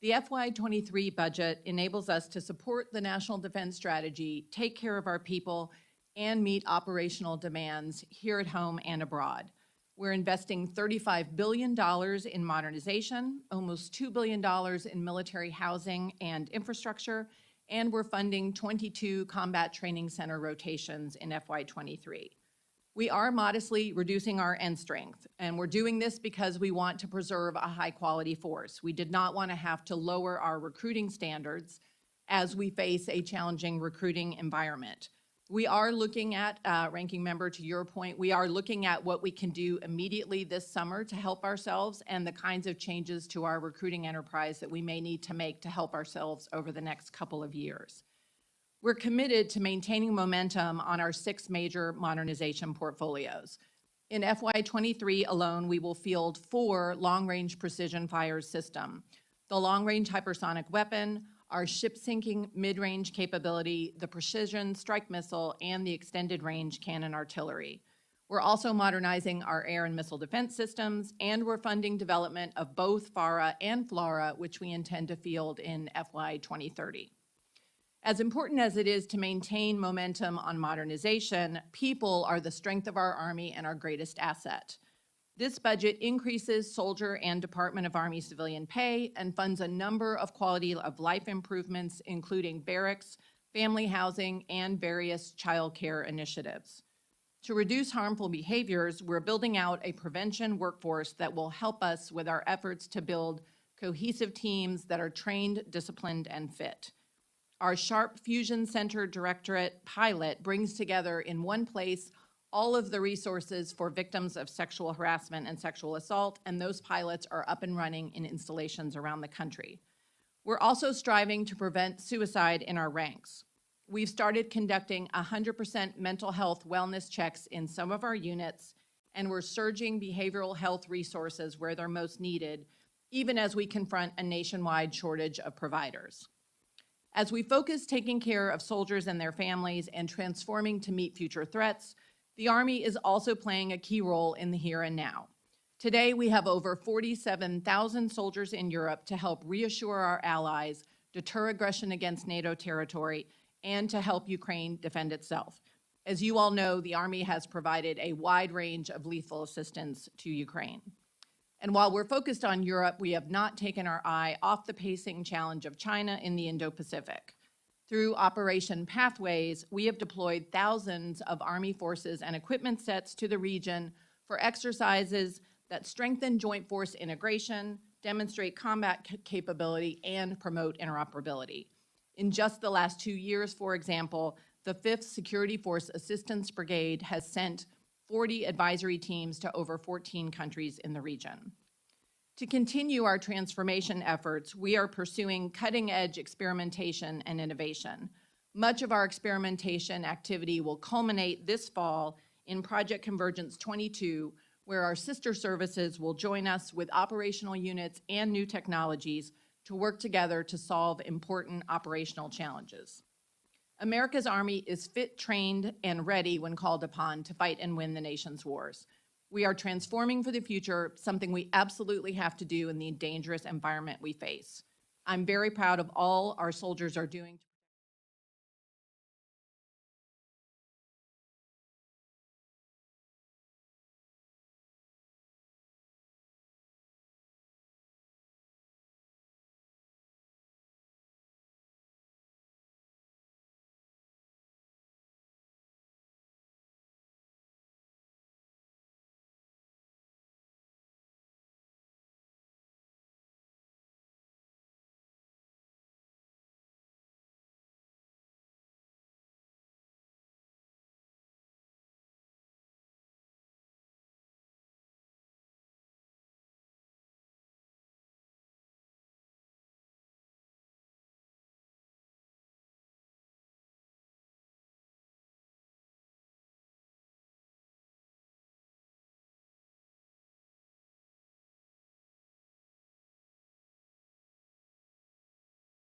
The FY23 budget enables us to support the National Defense Strategy, take care of our people, and meet operational demands here at home and abroad. We're investing $35 billion in modernization, almost $2 billion in military housing and infrastructure, and we're funding 22 combat training center rotations in FY23. We are modestly reducing our end strength, and we're doing this because we want to preserve a high-quality force. We did not want to have to lower our recruiting standards as we face a challenging recruiting environment. We are looking at, Ranking Member, to your point, we are looking at what we can do immediately this summer to help ourselves and the kinds of changes to our recruiting enterprise that we may need to make to help ourselves over the next couple of years. We're committed to maintaining momentum on our 6 major modernization portfolios. In FY23 alone, we will field 4 long-range precision fire systems: the long-range hypersonic weapon, our ship-sinking mid-range capability, the precision strike missile, and the extended-range cannon artillery. We're also modernizing our air and missile defense systems, and we're funding development of both FARA and FLRAA, which we intend to field in FY 2030. As important as it is to maintain momentum on modernization, people are the strength of our Army and our greatest asset. This budget increases soldier and Department of Army civilian pay and funds a number of quality of life improvements, including barracks, family housing, and various child care initiatives. To reduce harmful behaviors, we're building out a prevention workforce that will help us with our efforts to build cohesive teams that are trained, disciplined, and fit. Our Sharp Fusion Center Directorate pilot brings together in one place all of the resources for victims of sexual harassment and sexual assault, and those pilots are up and running in installations around the country. We're also striving to prevent suicide in our ranks. We've started conducting 100% mental health wellness checks in some of our units, and we're surging behavioral health resources where they're most needed, even as we confront a nationwide shortage of providers. As we focus taking care of soldiers and their families and transforming to meet future threats, the Army is also playing a key role in the here and now. Today, we have over 47,000 soldiers in Europe to help reassure our allies, deter aggression against NATO territory, and to help Ukraine defend itself. As you all know, the Army has provided a wide range of lethal assistance to Ukraine. And while we're focused on Europe, we have not taken our eye off the pacing challenge of China in the Indo-Pacific. Through Operation Pathways, we have deployed thousands of Army forces and equipment sets to the region for exercises that strengthen joint force integration, demonstrate combat capability, and promote interoperability. In just the last 2 years, for example, the 5th Security Force Assistance Brigade has sent 40 advisory teams to over 14 countries in the region. To continue our transformation efforts, we are pursuing cutting-edge experimentation and innovation. Much of our experimentation activity will culminate this fall in Project Convergence 22, where our sister services will join us with operational units and new technologies to work together to solve important operational challenges. America's Army is fit, trained, and ready when called upon to fight and win the nation's wars. We are transforming for the future, something we absolutely have to do in the dangerous environment we face. I'm very proud of all our soldiers are doing.